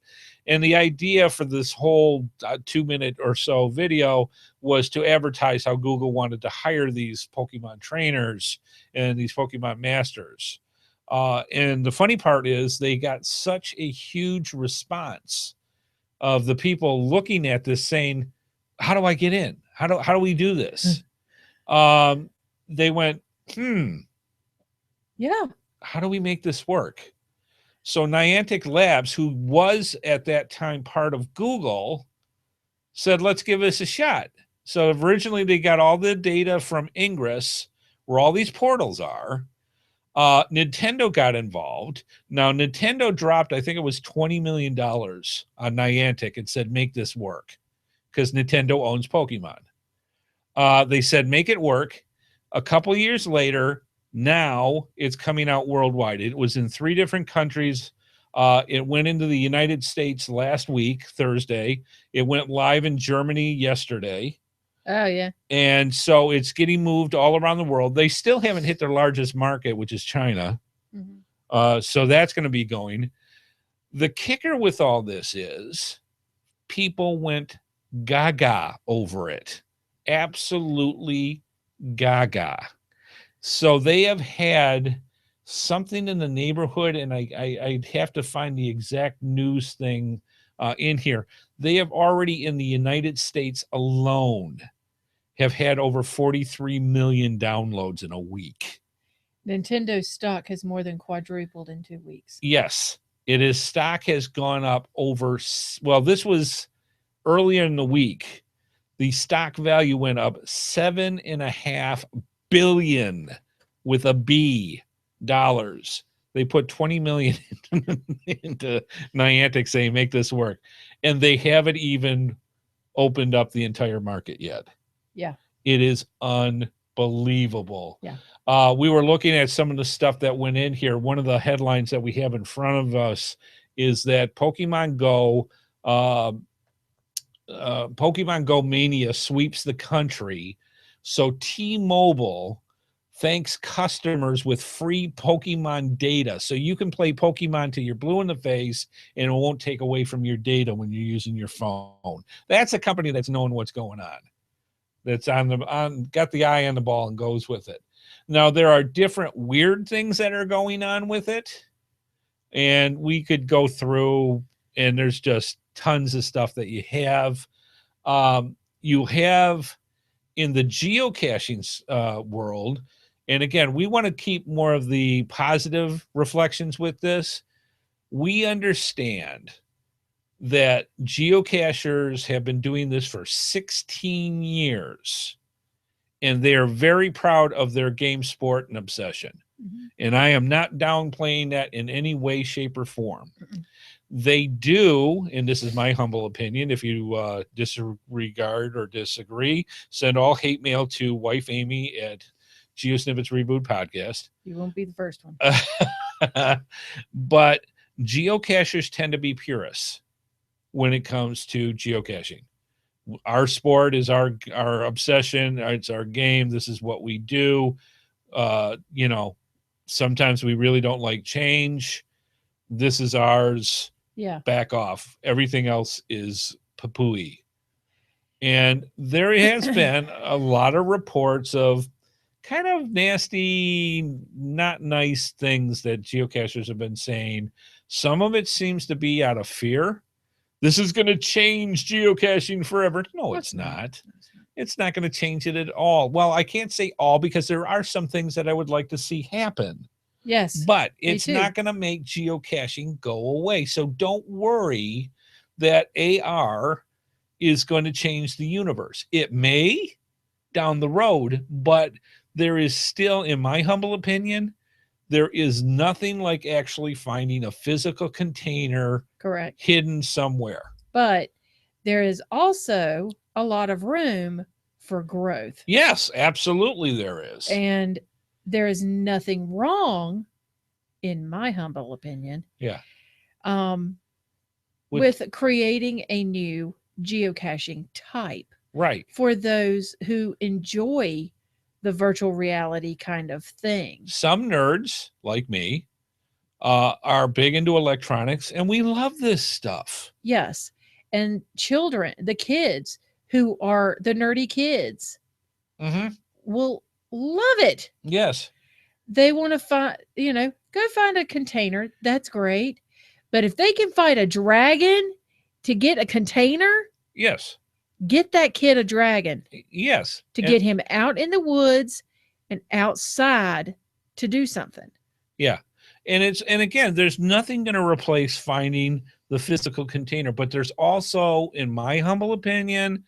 And the idea for this whole 2-minute or so video was to advertise how Google wanted to hire these Pokemon trainers and these Pokemon masters. And the funny part is they got such a huge response of the people looking at this saying, how do I get in? How do we do this? They went, yeah, how do we make this work? So Niantic Labs, who was at that time part of Google, said, let's give this a shot. So originally they got all the data from Ingress, where all these portals are. Nintendo got involved. Now, Nintendo dropped, I think it was $20 million on Niantic and said, make this work, because Nintendo owns Pokemon. They said, make it work. A couple years later, now it's coming out worldwide. It was in 3 different countries. It went into the United States last week, Thursday. It went live in Germany yesterday. Oh, yeah. And so it's getting moved all around the world. They still haven't hit their largest market, which is China. Mm-hmm. So that's going to be going. The kicker with all this is people went gaga over it. Absolutely gaga. So they have had something in the neighborhood, and I'd have to find the exact news thing in here. They have already, in the United States alone, have had over 43 million downloads in a week. Nintendo's stock has more than quadrupled in 2 weeks. Yes, stock has gone up over, well, this was earlier in the week. The stock value went up $7.5 billion with a B dollars. They put 20 million into Niantic saying, make this work. And they haven't even opened up the entire market yet. Yeah. It is unreal. unbelievable. Yeah. We were looking at some of the stuff that went in here. One of the headlines that we have in front of us is that Pokemon Go mania sweeps the country. So T-Mobile thanks customers with free Pokemon data. So you can play Pokemon till you're blue in the face and it won't take away from your data when you're using your phone. That's a company that's knowing what's going on. That's got the eye on the ball and goes with it. Now, there are different weird things that are going on with it. And we could go through, and there's just tons of stuff that you have. You have in the geocaching world, and again, we want to keep more of the positive reflections with this. We understand that geocachers have been doing this for 16 years, and they are very proud of their game, sport, and obsession. Mm-hmm. And I am not downplaying that in any way, shape, or form. Mm-mm. They do, and this is my humble opinion, if you disregard or disagree, send all hate mail to wife Amy at GeoSnippits Reboot Podcast. You won't be the first one. But geocachers tend to be purists when it comes to geocaching. Our sport is our obsession. It's our game. This is what we do. Sometimes we really don't like change. This is ours. Yeah. Back off. Everything else is poo-pooey. And there has been a lot of reports of kind of nasty, not nice things that geocachers have been saying. Some of it seems to be out of fear. This is going to change geocaching forever. No, it's not. It's not going to change it at all. Well, I can't say all because there are some things that I would like to see happen. Yes. But it's not going to make geocaching go away. So don't worry that AR is going to change the universe. It may down the road, but there is still, in my humble opinion, there is nothing like actually finding a physical container correct hidden somewhere. But there is also a lot of room for growth. Yes, absolutely there is. And there is nothing wrong, in my humble opinion, with creating a new geocaching type. Right. For those who enjoy the virtual reality kind of thing. Some nerds like me are big into electronics, and we love this stuff. Yes. And children, the kids who are the nerdy kids, will love it. Yes. They want to find, go find a container. That's great. But if they can find a dragon to get a container, yes, get that kid a dragon. Yes. To get him out in the woods and outside to do something. Yeah. And again, there's nothing going to replace finding the physical container, but there's also, in my humble opinion,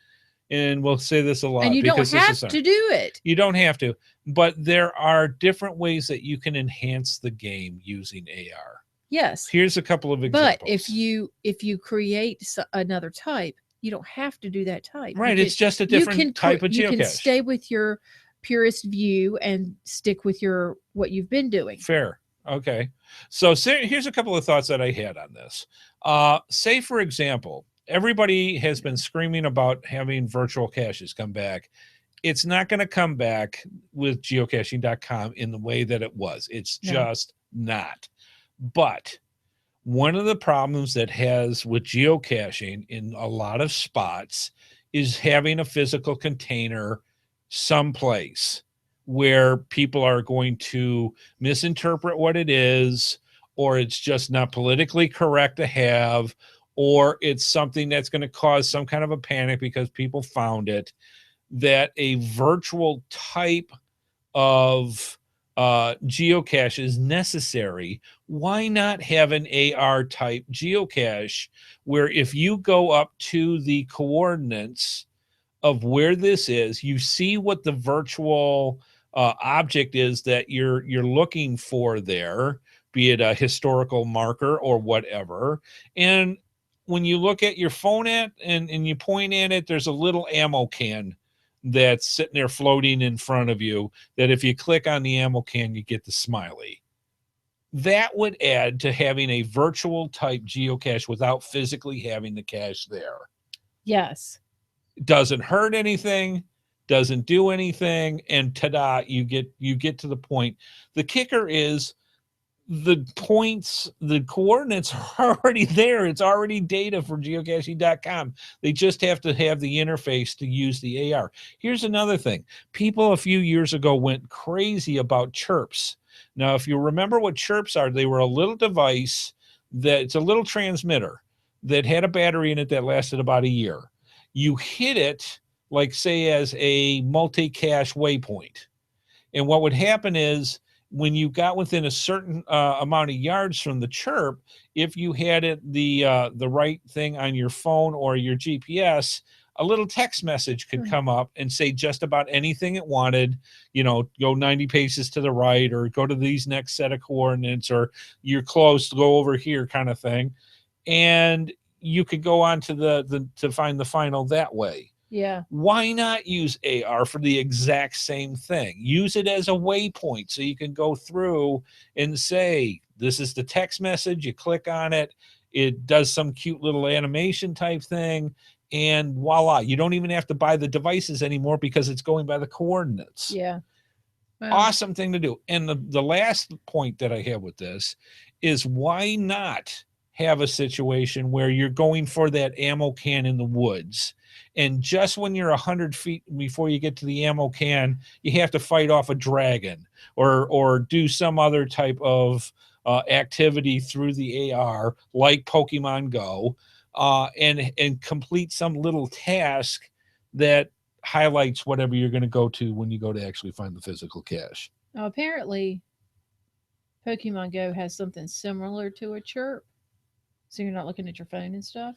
and we'll say this a lot, and you don't have to do it. You don't have to, but there are different ways that you can enhance the game using AR. Yes. Here's a couple of examples. But if you create another type, you don't have to do that type. Right. It's just a different type of geocache. You can stay with your purest view and stick with what you've been doing. Fair. Okay. So here's a couple of thoughts that I had on this. Say, for example, everybody has been screaming about having virtual caches come back. It's not going to come back with geocaching.com in the way that it was. It's just not. But one of the problems that has with geocaching in a lot of spots is having a physical container someplace where people are going to misinterpret what it is, or it's just not politically correct to have, or it's something that's going to cause some kind of a panic because people found it, that a virtual type of geocache is necessary. Why not have an AR type geocache where if you go up to the coordinates of where this is, you see what the virtual object is that you're looking for there, be it a historical marker or whatever. And when you look at your phone and you point at it, there's a little ammo can that's sitting there floating in front of you, that if you click on the ammo can, you get the smiley. That would add to having a virtual type geocache without physically having the cache there. Yes. Doesn't hurt anything, doesn't do anything, and ta-da, you get to the point. The kicker is the points, the coordinates are already there. It's already data for geocaching.com. They just have to have the interface to use the AR. Here's another thing. People a few years ago went crazy about chirps. Now, if you remember what chirps are, they were a little device it's a little transmitter that had a battery in it that lasted about a year. You hit it, like say as a multi-cache waypoint. And what would happen is, when you got within a certain amount of yards from the chirp, if you had it the right thing on your phone or your GPS, a little text message could come up and say just about anything it wanted, go 90 paces to the right, or go to these next set of coordinates, or you're close, go over here, kind of thing. And you could go on to to find the final that way. Yeah. Why not use AR for the exact same thing? Use it as a waypoint so you can go through and say, this is the text message. You click on it. It does some cute little animation type thing. And voila, you don't even have to buy the devices anymore because it's going by the coordinates. Yeah. Well, awesome thing to do. And the last point that I have with this is, why not have a situation where you're going for that ammo can in the woods, and just when you're 100 feet before you get to the ammo can, you have to fight off a dragon or do some other type of activity through the AR, like Pokemon Go, and complete some little task that highlights whatever you're going to go to when you go to actually find the physical cache. Now, apparently, Pokemon Go has something similar to a chirp, so you're not looking at your phone and stuff.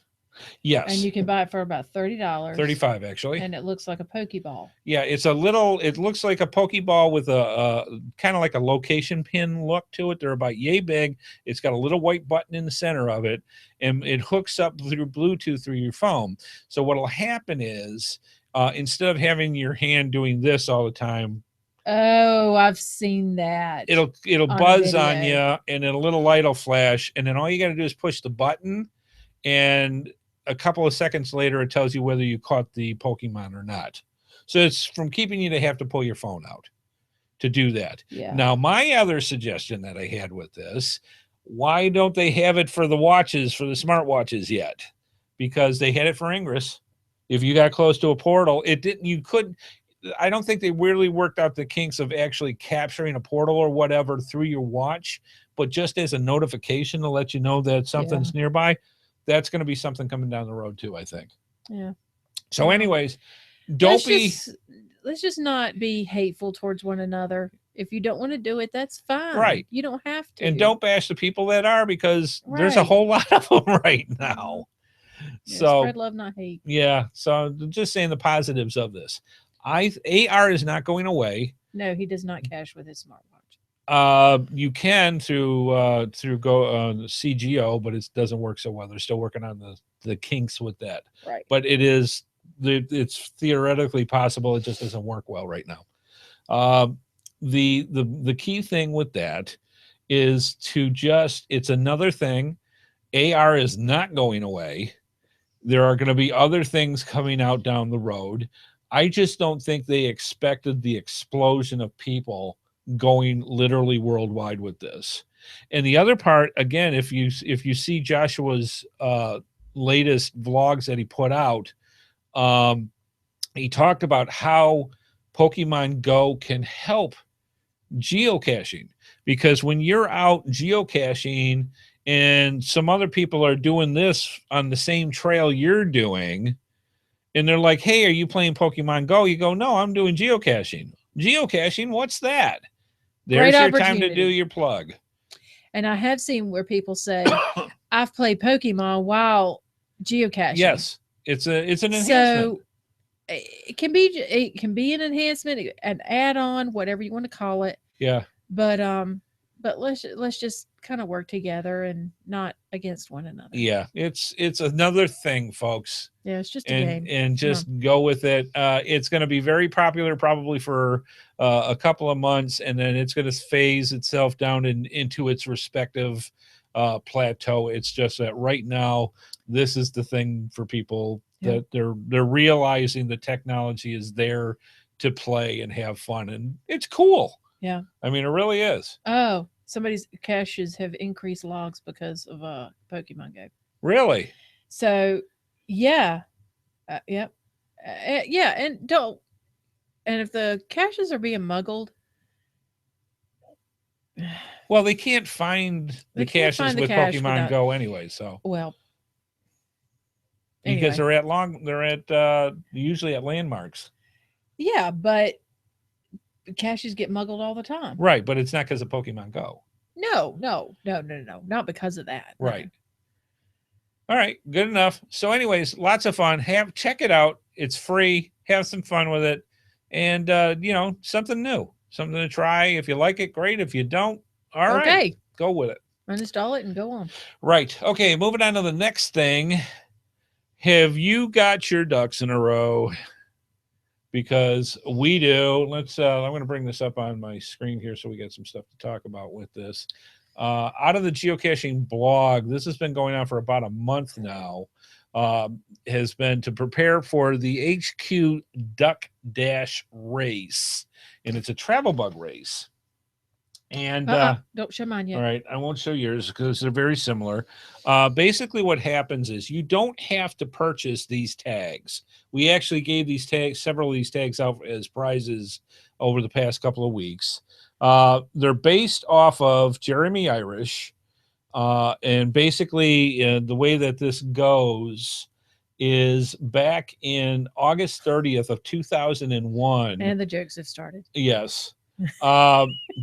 Yes. And you can buy it for about $30. $35 actually. And it looks like a Pokeball. Yeah, it looks like a Pokeball with a kind of like a location pin look to it. They're about yay big. It's got a little white button in the center of it, and it hooks up through Bluetooth through your phone. So what'll happen is, instead of having your hand doing this all the time, oh, I've seen that. It'll buzz on you, and then a little light will flash, and then all you got to do is push the button, and a couple of seconds later, it tells you whether you caught the Pokemon or not. So it's from keeping you to have to pull your phone out to do that. Yeah. Now, my other suggestion that I had with this, why don't they have it for the watches, for the smartwatches yet? Because they had it for Ingress. If you got close to a portal, I don't think they really worked out the kinks of actually capturing a portal or whatever through your watch, but just as a notification to let you know that something's nearby. That's going to be something coming down the road too, I think. Yeah. So anyways, let's just not be hateful towards one another. If you don't want to do it, that's fine. Right. You don't have to. And don't bash the people that are, because there's a whole lot of them right now. Yeah, so spread love, not hate. Yeah. So just saying the positives of this. AR is not going away. No, he does not cache with his smartwatch. You can through CGO, but it doesn't work so well. They're still working on the kinks with that. Right. But it's theoretically possible. It just doesn't work well right now. The key thing with that is it's another thing. AR is not going away. There are going to be other things coming out down the road. I just don't think they expected the explosion of people going literally worldwide with this. And the other part, again, if you see Joshua's latest vlogs that he put out, he talked about how Pokemon Go can help geocaching, because when you're out geocaching and some other people are doing this on the same trail you're doing, and they're like, hey, are you playing Pokemon Go? You go, no, I'm doing geocaching. Geocaching, what's that? There's your time to do your plug. And I have seen where people say, I've played Pokemon while geocaching. Yes, it's an enhancement. So it can be an enhancement, an add-on, whatever you want to call it. Yeah. But but let's just kind of work together and not against one another. Yeah, it's another thing, folks. Yeah, it's just a game. And just go with it. It's going to be very popular probably for a couple of months, and then it's going to phase itself down into its respective plateau. It's just that right now, this is the thing for people that they're realizing the technology is there to play and have fun, and it's cool. Yeah, I mean, it really is. Oh, somebody's caches have increased logs because of Pokemon Go. Really? So, yeah, yep, yeah, and if the caches are being muggled, well, they can't find the caches with Pokemon Go anyway. So well, because they're at usually at landmarks. Yeah, but caches get muggled all the time. Right, but it's not because of Pokemon Go. No, not because of that. Right. All right, good enough. So anyways, lots of fun. Check it out. It's free. Have some fun with it. And something new. Something to try. If you like it, great. If you don't, all right. Go with it. Uninstall it and go on. Right. Okay, moving on to the next thing. Have you got your ducks in a row? Because we do. Let's I'm going to bring this up on my screen here so we get some stuff to talk about with this. Out of the geocaching blog, this has been going on for about a month now, has been to prepare for the HQ Duck Dash race, and it's a travel bug race. And don't show mine yet. All right, I won't show yours because they're very similar. Basically, what happens is you don't have to purchase these tags. We actually gave these tags, several of these tags out as prizes over the past couple of weeks. They're based off of Jeremy Irish, and basically the way that this goes is back in August 30th of 2001. And the jokes have started. Yes.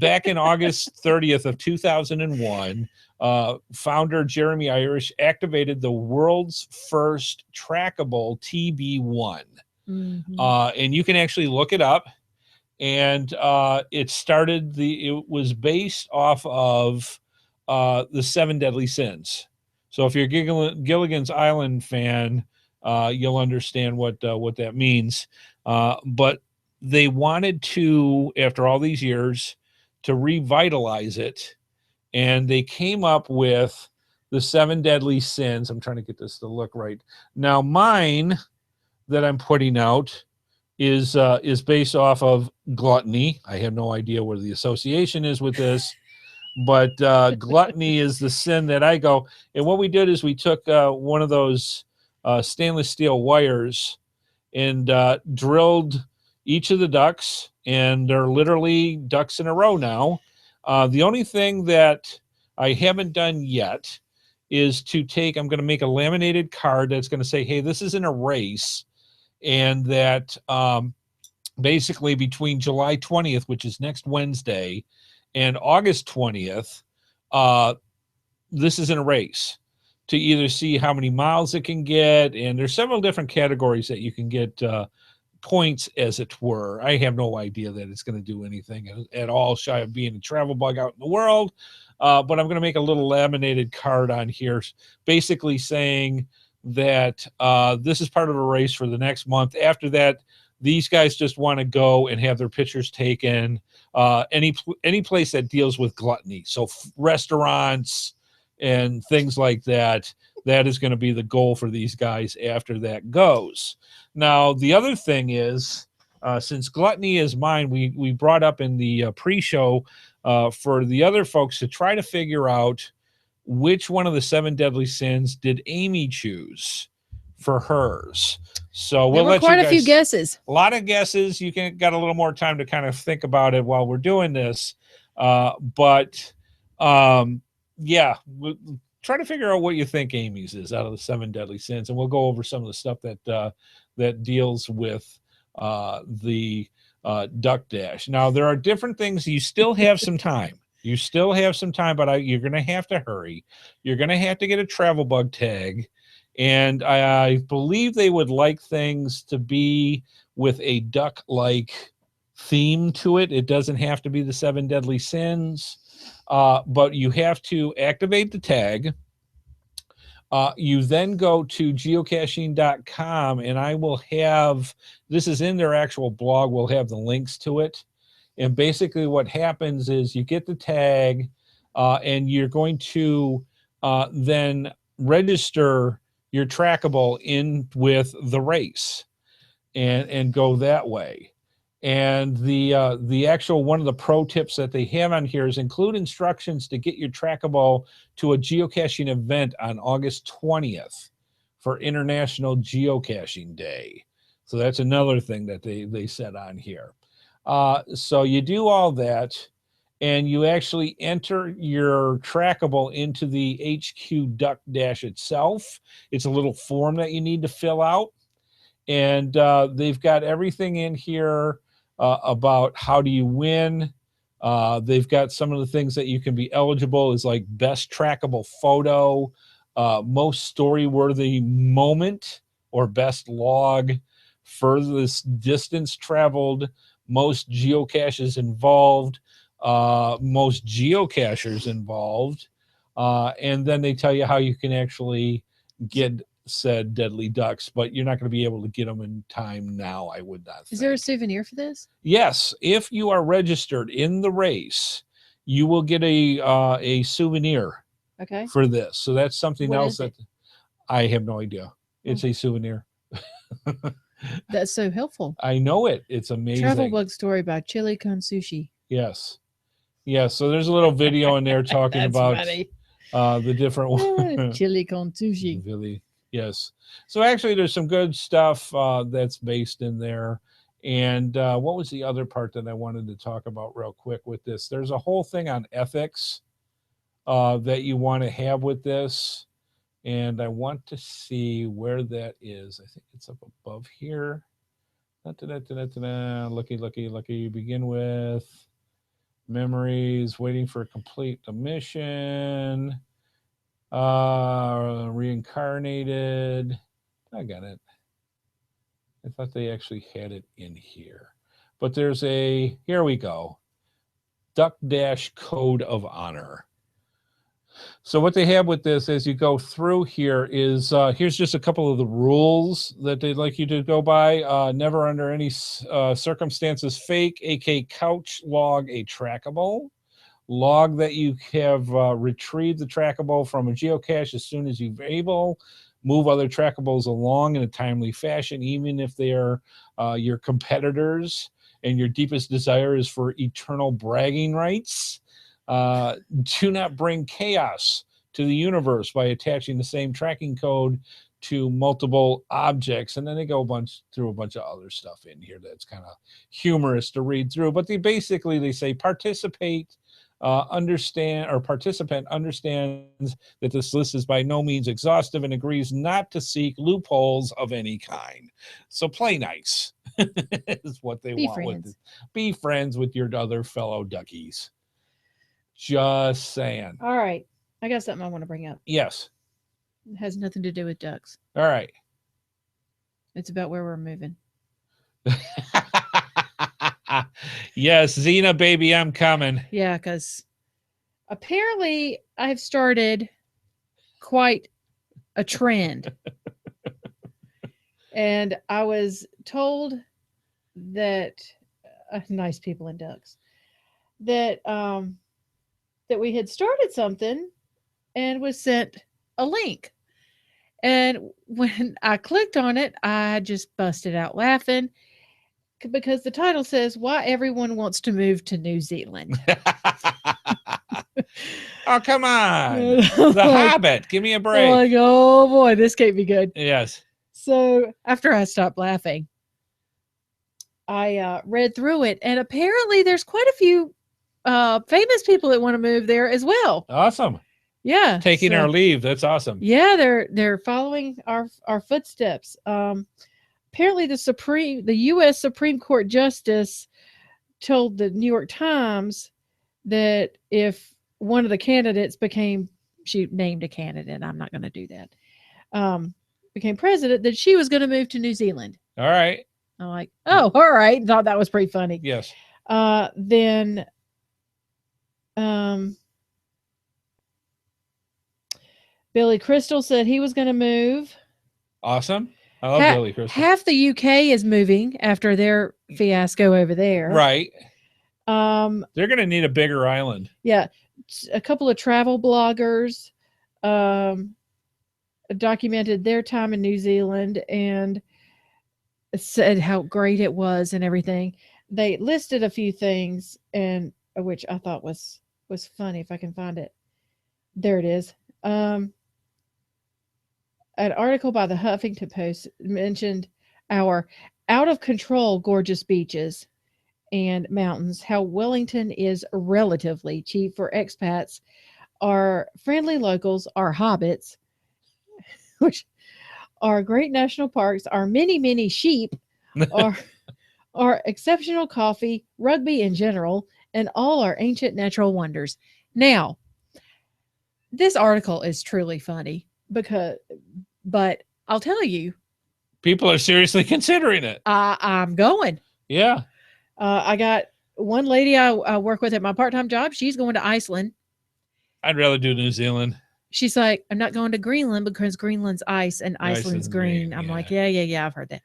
Back in August 30th of 2001, founder Jeremy Irish activated the world's first trackable TB1. Mm-hmm. And you can actually look it up. And it was based off of the 7 Deadly Sins. So if you're a Gilligan's Island fan, you'll understand what that means. But they wanted to, after all these years, to revitalize it, and they came up with the 7 Deadly Sins. I'm trying to get this to look right. Now, mine that I'm putting out is based off of gluttony. I have no idea where the association is with this, but gluttony is the sin that I go. And what we did is we took one of those stainless steel wires and drilled each of the ducks, and they're literally ducks in a row now. The only thing that I haven't done yet is I'm going to make a laminated card that's going to say, hey, this is in a race, and that basically between July 20th, which is next Wednesday, and August 20th, this is in a race to either see how many miles it can get, and there's several different categories that you can get points, as it were. I have no idea that it's going to do anything at all shy of being a travel bug out in the world, but I'm going to make a little laminated card on here basically saying that this is part of a race for the next month. After that, these guys just want to go and have their pictures taken any place that deals with gluttony, so restaurants and things like that. That is going to be the goal for these guys after that goes. Now, the other thing is, since gluttony is mine, we brought up in the pre-show for the other folks to try to figure out which one of the 7 deadly sins did Amy choose for hers. So we'll let you guys, quite a few guesses. A lot of guesses. You got a little more time to kind of think about it while we're doing this. Yeah. Try to figure out what you think Amy's is out of the 7 deadly sins, and we'll go over some of the stuff that deals with the Duck Dash. Now, there are different things. You still have some time. You still have some time, but you're going to have to hurry. You're going to have to get a travel bug tag, and I believe they would like things to be with a duck-like theme to it. It doesn't have to be the 7 deadly sins. But you have to activate the tag. You then go to geocaching.com, and I will have, this is in their actual blog, we'll have the links to it. And basically what happens is you get the tag, and you're going to then register your trackable in with the race and go that way. And the actual one of the pro tips that they have on here is include instructions to get your trackable to a geocaching event on August 20th for International Geocaching Day. So that's another thing that they said on here. So you do all that, and you actually enter your trackable into the HQ Duck Dash itself. It's a little form that you need to fill out. And they've got everything in here about how do you win. They've got some of the things that you can be eligible is like best trackable photo, most story-worthy moment or best log, furthest distance traveled, most geocaches involved, most geocachers involved. And then they tell you how you can actually get said deadly ducks, but you're not going to be able to get them in time now, I would not think. Is there a souvenir for this? Yes, if you are registered in the race, you will get a souvenir Okay. for this. So that's something What else is that it? I have no idea. It's a souvenir. That's so helpful. I know it. It's amazing. Travel Bug Story by Chili Con Sushi. Yes. Yeah, so there's a little video in there talking That's about funny. the different ones. Chili Con Sushi. Really, yes. So actually, there's some good stuff that's based in there. And what was the other part that I wanted to talk about real quick with this? There's a whole thing on ethics that you want to have with this. And I want to see where that is. I think it's up above here. Lucky. You begin with memories, waiting for complete the mission. Reincarnated. I got it. I thought they actually had it in here. But there's a, here we go. Duck Dash Code of Honor. So what they have with this as you go through here is, here's just a couple of the rules that they'd like you to go by. Never under any circumstances fake, aka couch log a trackable. Log that you have retrieved the trackable from a geocache as soon as you're able. Move other trackables along in a timely fashion, even if they are your competitors and your deepest desire is for eternal bragging rights. Do not bring chaos to the universe by attaching the same tracking code to multiple objects. And then they go through a bunch of other stuff in here that's kind of humorous to read through. But they say participant understands that this list is by no means exhaustive and agrees not to seek loopholes of any kind. So play nice is what they want. With it. Be friends with your other fellow duckies. Just saying. All right. I got something I want to bring up. Yes. It has nothing to do with ducks. All right. It's about where we're moving. Yes, Xena, baby, I'm coming. Yeah, because apparently I've started quite a trend. And I was told that nice people and ducks that that we had started something and was sent a link. And when I clicked on it, I just busted out laughing because the title says why everyone wants to move to New Zealand. Oh, come on. The Hobbit. Give me a break. Like, oh boy, this can't be good. Yes. So after I stopped laughing, I read through it, and apparently there's quite a few famous people that want to move there as well. Awesome. Yeah. Taking our leave. That's awesome. Yeah, they're following our footsteps. Apparently the US Supreme Court Justice told the New York Times that if one of the candidates she named a candidate, I'm not going to do that, became president, that she was going to move to New Zealand. All right. I'm like, oh, all right. Thought that was pretty funny. Yes. Then Billy Crystal said he was going to move. Awesome. I love Billy Crystal. Half the UK is moving after their fiasco over there. Right. They're going to need a bigger island. Yeah. A couple of travel bloggers documented their time in New Zealand and said how great it was and everything. They listed a few things, and which I thought was funny, if I can find it. There it is. An article by the Huffington Post mentioned our out of control gorgeous beaches and mountains, how Wellington is relatively cheap for expats, our friendly locals, our hobbits, which are great national parks, our many sheep, our exceptional coffee, rugby in general, and all our ancient natural wonders. Now, this article is truly funny but I'll tell you, people are seriously considering it. I'm going. Yeah. I got one lady I work with at my part-time job. She's going to Iceland. I'd rather do New Zealand. She's like, I'm not going to Greenland because Greenland's ice and Iceland's green. I'm like, yeah, I've heard that.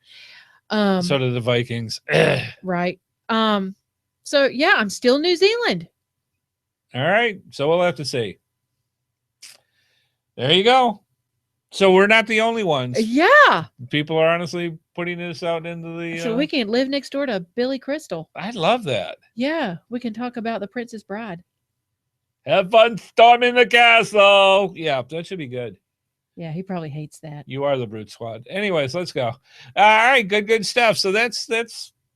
So do the Vikings. Right. So yeah, I'm still New Zealand. All right. So we'll have to see. There you go. So we're not the only ones. Yeah. People are honestly putting this out into the... So we can live next door to Billy Crystal. I love that. Yeah. We can talk about The Princess Bride. Have fun storming the castle. Yeah, that should be good. Yeah, he probably hates that. You are the Brute Squad. Anyways, let's go. All right, good stuff. So that's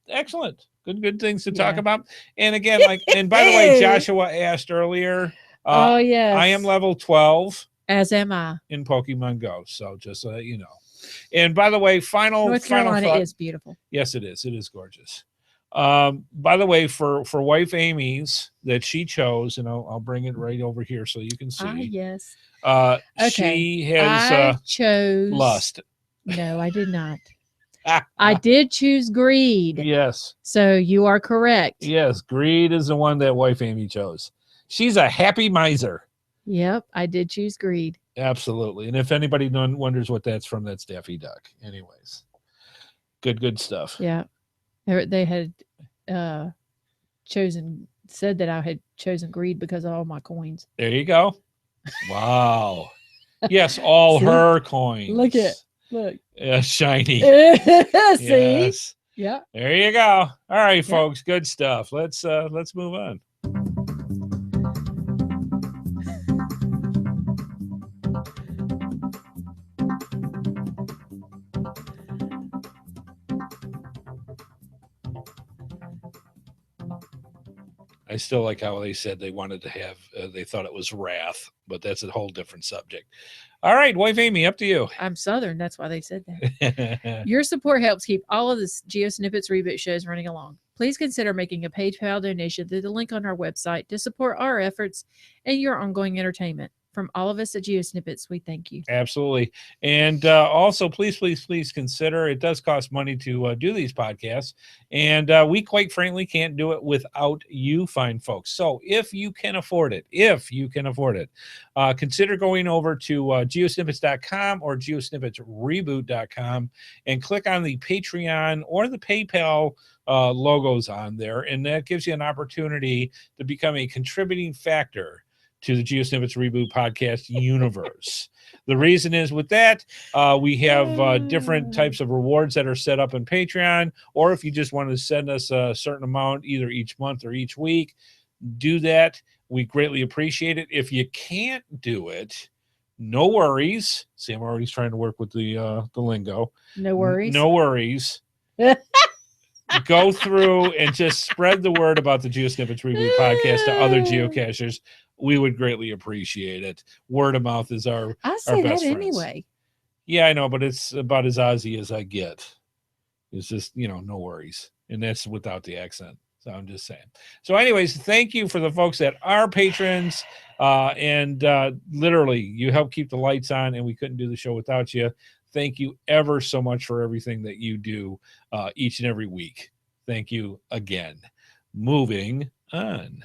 excellent. Good things to talk about. And again, and by the way, Joshua asked earlier. Oh yes, I am level 12. As am I. In Pokemon Go. So just so you know. And by the way, North Carolina is beautiful. Yes, it is. It is gorgeous. By the way, for wife Amy's that she chose, and I'll bring it right over here so you can see. Yes. Okay. She has I chose lust. No, I did not. I did choose greed. Yes. So you are correct. Yes, greed is the one that wife Amy chose. She's a happy miser. Yep, I did choose greed. Absolutely. And if anybody wonders what that's from, that's Daffy Duck. Anyways, good stuff. Yeah. They had said that I had chosen greed because of all my coins. There you go. Wow. Yes, all her coins. Look. Yeah, shiny. See? Yes. Yeah. There you go. All right, folks. Good stuff. Let's move on. I still like how they said they wanted to have, they thought it was wrath, but that's a whole different subject. All right, wife Amy, up to you. I'm Southern. That's why they said that. Your support helps keep all of the GeoSnippits Reboot shows running along. Please consider making a PayPal donation through the link on our website to support our efforts and your ongoing entertainment. From all of us at GeoSnippits, we thank you. Absolutely. And also, please consider, it does cost money to do these podcasts. And we quite frankly can't do it without you fine folks. So if you can afford it, consider going over to geosnippets.com or geosnippetsreboot.com and click on the Patreon or the PayPal logos on there. And that gives you an opportunity to become a contributing factor to the GeoSnippits Reboot Podcast universe. The reason is with that, we have different types of rewards that are set up in Patreon, or if you just want to send us a certain amount either each month or each week, do that. We greatly appreciate it. If you can't do it, no worries. See, I'm already trying to work with the lingo. No worries. No worries. Go through and just spread the word about the GeoSnippits Reboot Podcast to other geocachers. We would greatly appreciate it. Word of mouth is our say best that friends. Anyway. Yeah, I know, but it's about as Aussie as I get. It's just, no worries. And that's without the accent. So I'm just saying. So anyways, thank you for the folks that are patrons. And literally, you help keep the lights on, and we couldn't do the show without you. Thank you ever so much for everything that you do each and every week. Thank you again. Moving on.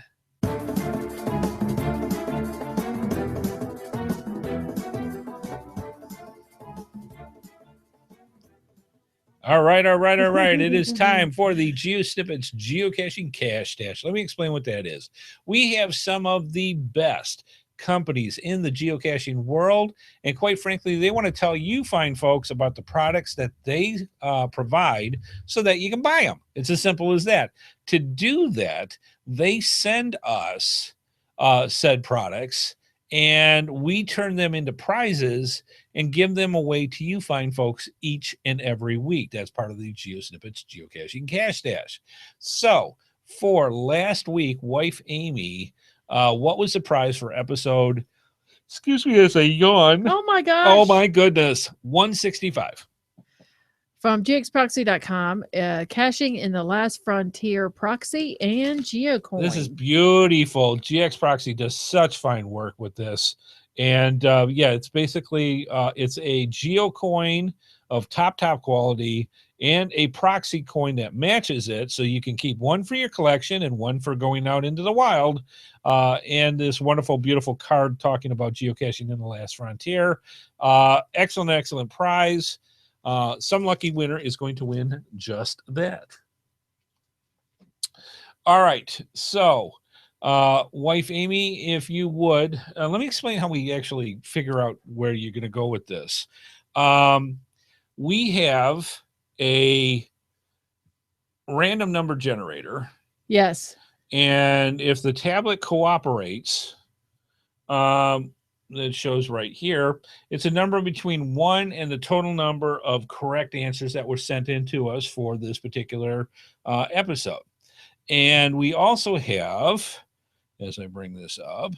All right. It is time for the GeoSnippits Geocaching Cache Dash. Let me explain what that is. We have some of the best companies in the geocaching world, and quite frankly, they want to tell you fine folks about the products that they provide so that you can buy them. It's as simple as that. To do that, they send us said products, and we turn them into prizes and give them away to you fine folks each and every week. That's part of the GeoSnippits Geocaching Cache Dash. So for last week, wife Amy, what was the prize for episode, excuse me as I yawn. Oh my gosh. Oh my goodness, 165. From gxproxy.com, caching in the last frontier proxy and geocoin. This is beautiful. GX Proxy does such fine work with this. And yeah, it's basically, it's a geocoin of top quality and a proxy coin that matches it. So you can keep one for your collection and one for going out into the wild. And this wonderful, beautiful card talking about geocaching in the last frontier. Excellent prize. Some lucky winner is going to win just that. All right. So, wife Amy, if you would, let me explain how we actually figure out where you're going to go with this. We have a random number generator. Yes. And if the tablet cooperates, that shows right here, it's a number between 1 and the total number of correct answers that were sent in to us for this particular episode. And we also have, as I bring this up,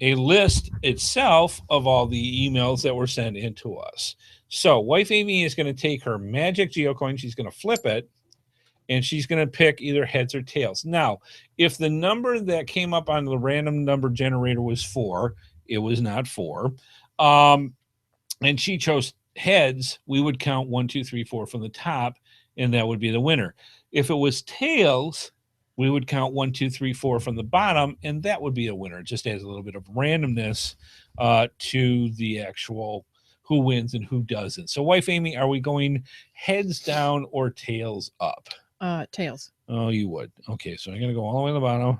a list itself of all the emails that were sent in to us. So wife Amy is going to take her magic geocoin, she's going to flip it, and she's going to pick either heads or tails. Now, if the number that came up on the random number generator was 4, it was not 4, and she chose heads, we would count 1, 2, 3, 4 from the top, and that would be the winner. If it was tails, we would count 1, 2, 3, 4 from the bottom, and that would be a winner. It just adds a little bit of randomness to the actual who wins and who doesn't. So, wife Amy, are we going heads down or tails up? Tails. Oh, you would. Okay, so I'm going to go all the way to the bottom.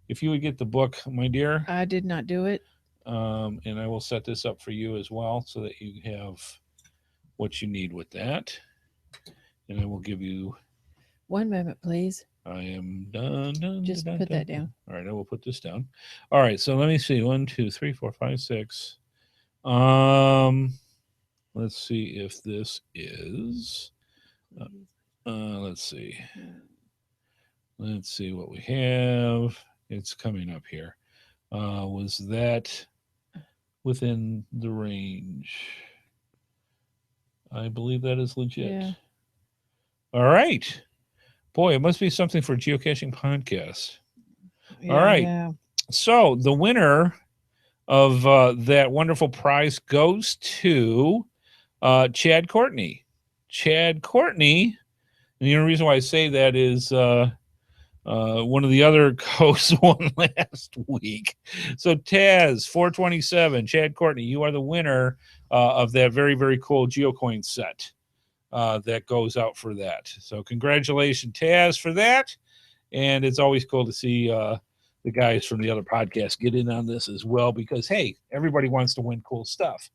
If you would get the book, my dear. I did not do it. And I will set this up for you as well so that you have what you need with that. And I will give you... One moment, please. I am done. Just put that down. All right, I will put this down. All right, so let me see. 1, 2, 3, 4, 5, 6. Let's see if this is... let's see. Let's see what we have. It's coming up here. Was that within the range? I believe that is legit. Yeah. All right. Boy, it must be something for Geocaching Podcast. Yeah, All right. yeah. So the winner of that wonderful prize goes to Chad Courtney. Chad Courtney, and the only reason why I say that is one of the other hosts won last week. So Taz 427, Chad Courtney, you are the winner of that very, very cool geocoin set that goes out for that. So congratulations, Taz, for that. And it's always cool to see the guys from the other podcast get in on this as well, because, hey, everybody wants to win cool stuff.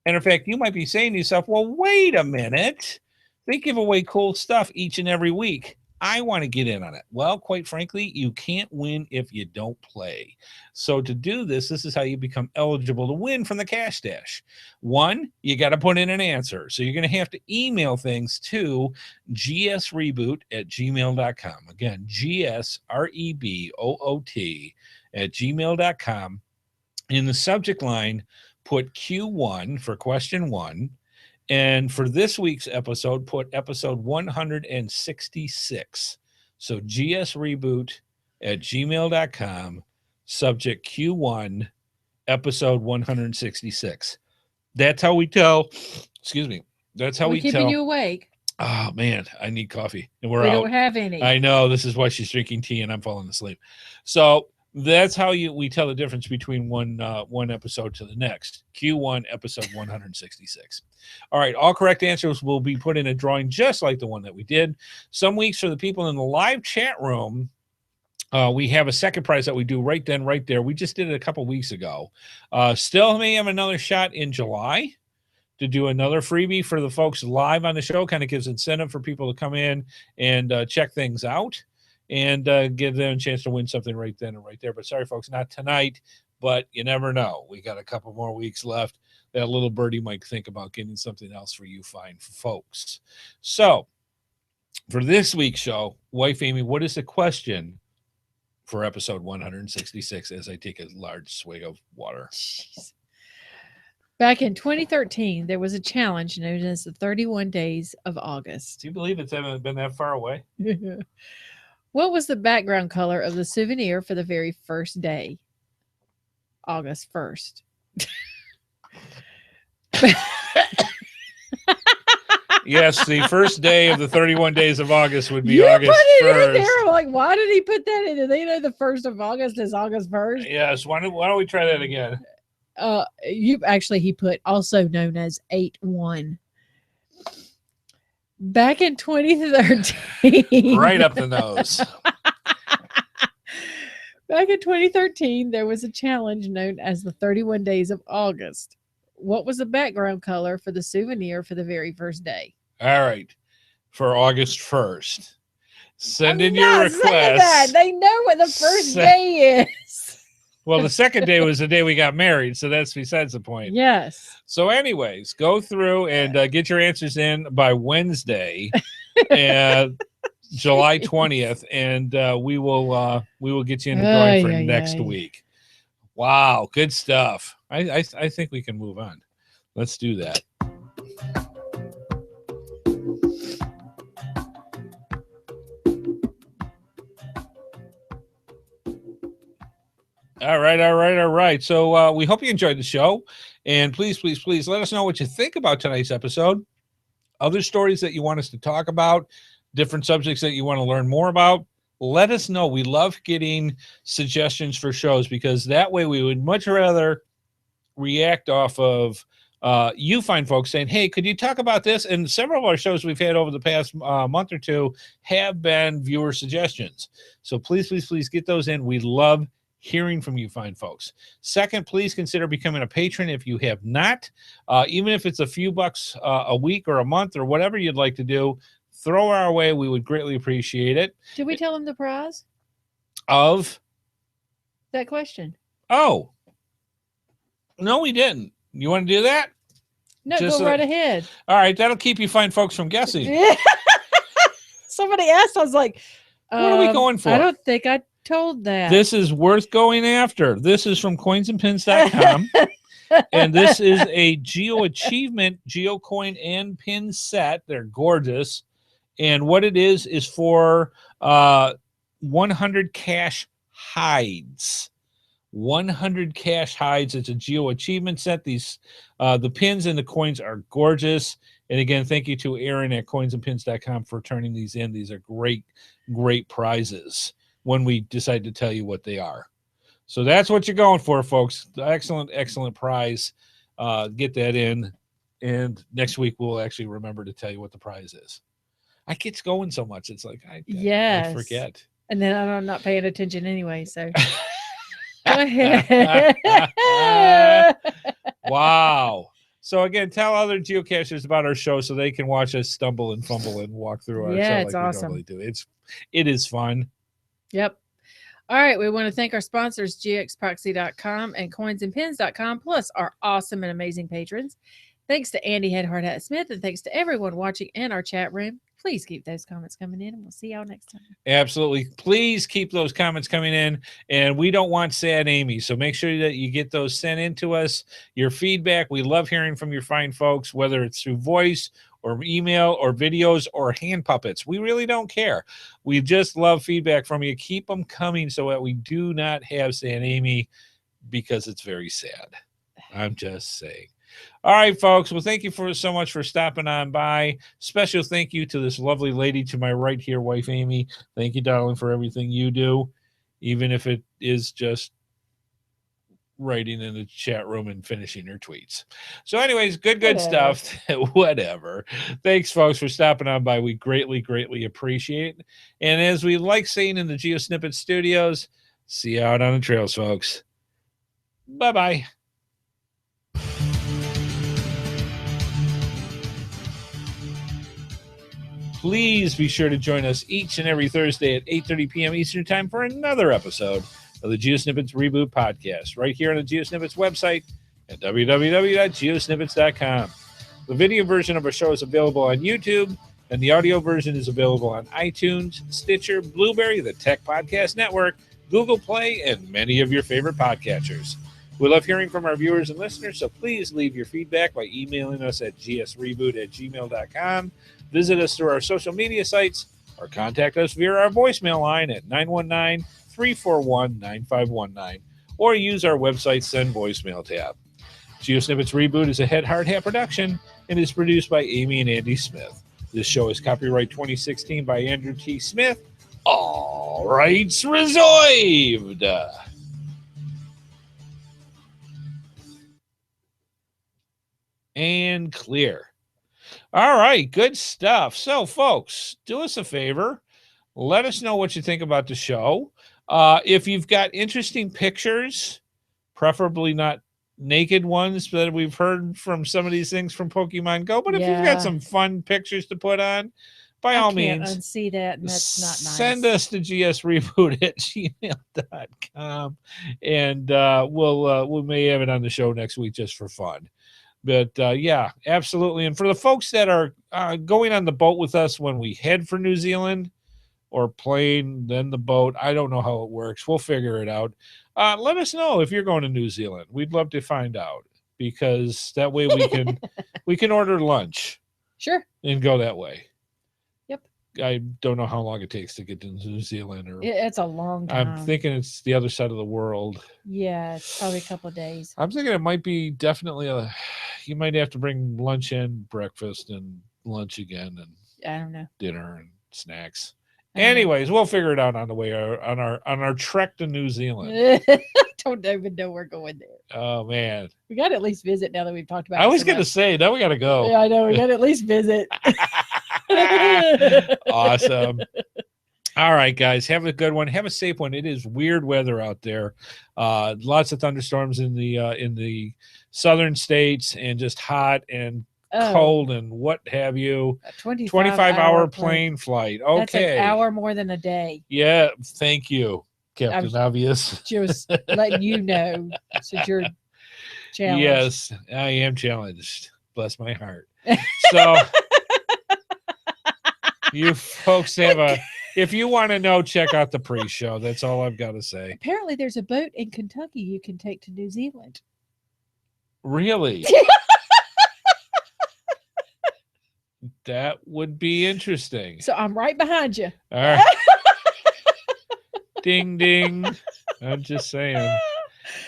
And in fact, you might be saying to yourself, well, wait a minute. They give away cool stuff each and every week. I want to get in on it. Well, quite frankly, you can't win if you don't play. So to do this, this is how you become eligible to win from the Cache Dash. 1, you got to put in an answer. So you're going to have to email things to gsreboot@gmail.com. Again, gsreboot@gmail.com. In the subject line, put Q1 for question 1. And for this week's episode, put episode 166. So gsreboot@gmail.com, subject Q1, episode 166. That's how we tell, excuse me, that's how we keeping tell. You awake. Oh, man, I need coffee. And We we're out. don't have any. I know. This is why she's drinking tea and I'm falling asleep. So That's how we tell the difference between one episode to the next. Q1 episode 166. All right, all correct answers will be put in a drawing just like the one that we did. Some weeks for the people in the live chat room, we have a second prize that we do right then, right there. We just did it a couple weeks ago. Still may have another shot in July to do another freebie for the folks live on the show. Kind of gives incentive for people to come in and check things out and give them a chance to win something right then and right there. But sorry, folks, not tonight, but you never know. We got a couple more weeks left. That little birdie might think about getting something else for you fine folks. So for this week's show, Wife Amy, what is the question for episode 166 as I take a large swig of water? Jeez. Back in 2013, there was a challenge known as the 31 Days of August. Do you believe it's ever been that far away? What was the background color of the souvenir for the very first day? August 1st. Yes, the first day of the 31 days of August would be You August put it 1st. in there. I'm like, why did he put that in? Do they know the 1st of August is August 1st? Yes, why don't we try that again? He put also known as 8-1. Back in 2013. Right up the nose. Back in 2013, there was a challenge known as the 31 Days of August. What was the background color for the souvenir for the very first day? All right. For August 1st. Send in I'm your not saying that. requests. They know what the first day is. Well, the second day was the day we got married, so that's besides the point. Yes. So anyways, go through and get your answers in by Wednesday, July 20th, and we will get you in the drawing for next week. Wow, good stuff. I think we can move on. Let's do that. All right. So we hope you enjoyed the show. And please let us know what you think about tonight's episode. Other stories that you want us to talk about, different subjects that you want to learn more about. Let us know. We love getting suggestions for shows because that way we would much rather react off of you fine folks saying, hey, could you talk about this? And several of our shows we've had over the past month or two have been viewer suggestions. So please get those in. We love hearing from you fine folks. Second, please consider becoming a patron if you have not. Even if it's a few bucks a week or a month or whatever you'd like to do, throw our way. We would greatly appreciate it. Did we tell them the prize of that question? Oh, no, we didn't. You want to do that? No, go right ahead. All right, that'll keep you fine folks from guessing. Somebody asked, I was like, what are we going for? I don't think I told that. This is worth going after. This is from coinsandpins.com. And this is a Geo Achievement Geocoin and pin set. They're gorgeous. And what it is for 100 cache hides. 100 cache hides. It's a Geo Achievement set. These the pins and the coins are gorgeous. And again, thank you to Aaron at coinsandpins.com for turning these in. These are great prizes when we decide to tell you what they are. So that's what you're going for, folks. Excellent prize. Get that in. And next week, we'll actually remember to tell you what the prize is. I get going so much. It's like, I forget. And then I'm not paying attention anyway, so. Go ahead. Wow. So again, tell other geocachers about our show so they can watch us stumble and fumble and walk through our show it's like awesome. we normally do. It is fun. Yep. All right. We want to thank our sponsors, gxproxy.com and coinsandpins.com, plus our awesome and amazing patrons. Thanks to Andy HeadHardHat Smith, and thanks to everyone watching in our chat room. Please keep those comments coming in, and we'll see y'all next time. Absolutely. Please keep those comments coming in, and we don't want sad Amy, so make sure that you get those sent in to us. Your feedback, we love hearing from your fine folks, whether it's through voice or email or videos or hand puppets. We really don't care. We just love feedback from you. Keep them coming so that we do not have sad Amy, because it's very sad. I'm just saying. All right, folks. Well, thank you so much for stopping on by. Special thank you to this lovely lady to my right here, wife Amy. Thank you, darling, for everything you do. even if it is just writing in the chat room and finishing her tweets. So anyways, good Whatever. stuff. Whatever. Thanks, folks, for stopping on by. We greatly appreciate it. And as we like saying in the GeoSnippets studios, see you out on the trails, folks. Bye-bye. Please be sure to join us each and every Thursday at 8:30 p.m. Eastern Time for another episode of the GeoSnippits Reboot Podcast, right here on the GeoSnippits website at www.geosnippits.com. The video version of our show is available on YouTube, and the audio version is available on iTunes, Stitcher, Blueberry, the Tech Podcast Network, Google Play, and many of your favorite podcatchers. We love hearing from our viewers and listeners, so please leave your feedback by emailing us at gsreboot@gmail.com. Visit us through our social media sites or contact us via our voicemail line at 919-341-9519 or use our website Send Voicemail tab. GeoSnippits Reboot is a HeadHardHat production and is produced by Amy and Andy Smith. This show is copyright 2016 by Andrew T. Smith. All rights reserved. And clear. All right, good stuff. So, folks, do us a favor. Let us know what you think about the show. If you've got interesting pictures, preferably not naked ones that we've heard from some of these things from Pokemon Go, but if you've got some fun pictures to put on, by all means, unsee that, and that's not nice. Send us to gsreboot@gmail.com, and we may have it on the show next week just for fun. But yeah, absolutely. And for the folks that are going on the boat with us when we head for New Zealand, or plane, then the boat, I don't know how it works. We'll figure it out. Let us know if you're going to New Zealand. We'd love to find out, because that way we can order lunch. Sure. And go that way. Yep. I don't know how long it takes to get to New Zealand. It's a long time. I'm thinking it's the other side of the world. Yeah, it's probably a couple of days. I'm thinking it might be definitely you might have to bring lunch and breakfast and lunch again, and I don't know, dinner and snacks. Anyways, we'll figure it out on the way on our trek to New Zealand. I don't even know we're going there. Oh man, we got to at least visit now that we've talked about. I was going to say, now we got to go. Yeah, I know, we got to at least visit. Awesome. All right, guys, have a good one. Have a safe one. It is weird weather out there. Lots of thunderstorms in the southern states, and just hot and cold and what have you. 25-hour plane flight. Okay. That's an hour more than a day. Yeah, thank you, Captain Obvious. Just letting you know, since you're challenged. Yes, I am challenged. Bless my heart. So you folks have if you want to know, check out the pre-show. That's all I've got to say. Apparently there's a boat in Kentucky you can take to New Zealand. Really? That would be interesting. So I'm right behind you. All right. Ding, ding. I'm just saying.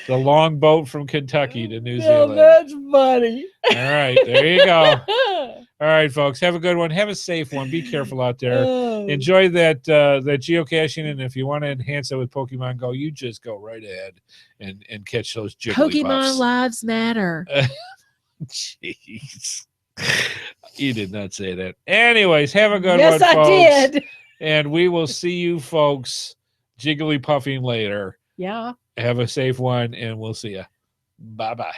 The long boat from Kentucky to New Zealand. That's funny. All right. There you go. All right, folks. Have a good one. Have a safe one. Be careful out there. Enjoy that geocaching. And if you want to enhance it with Pokemon Go, you just go right ahead and catch those Jigglypuffs. Pokemon lives matter. Jeez. You did not say that. Anyways, have a good one, folks. Yes, I did. And we will see you folks Jigglypuffing later. Yeah. Have a safe one, and we'll see you. Bye-bye.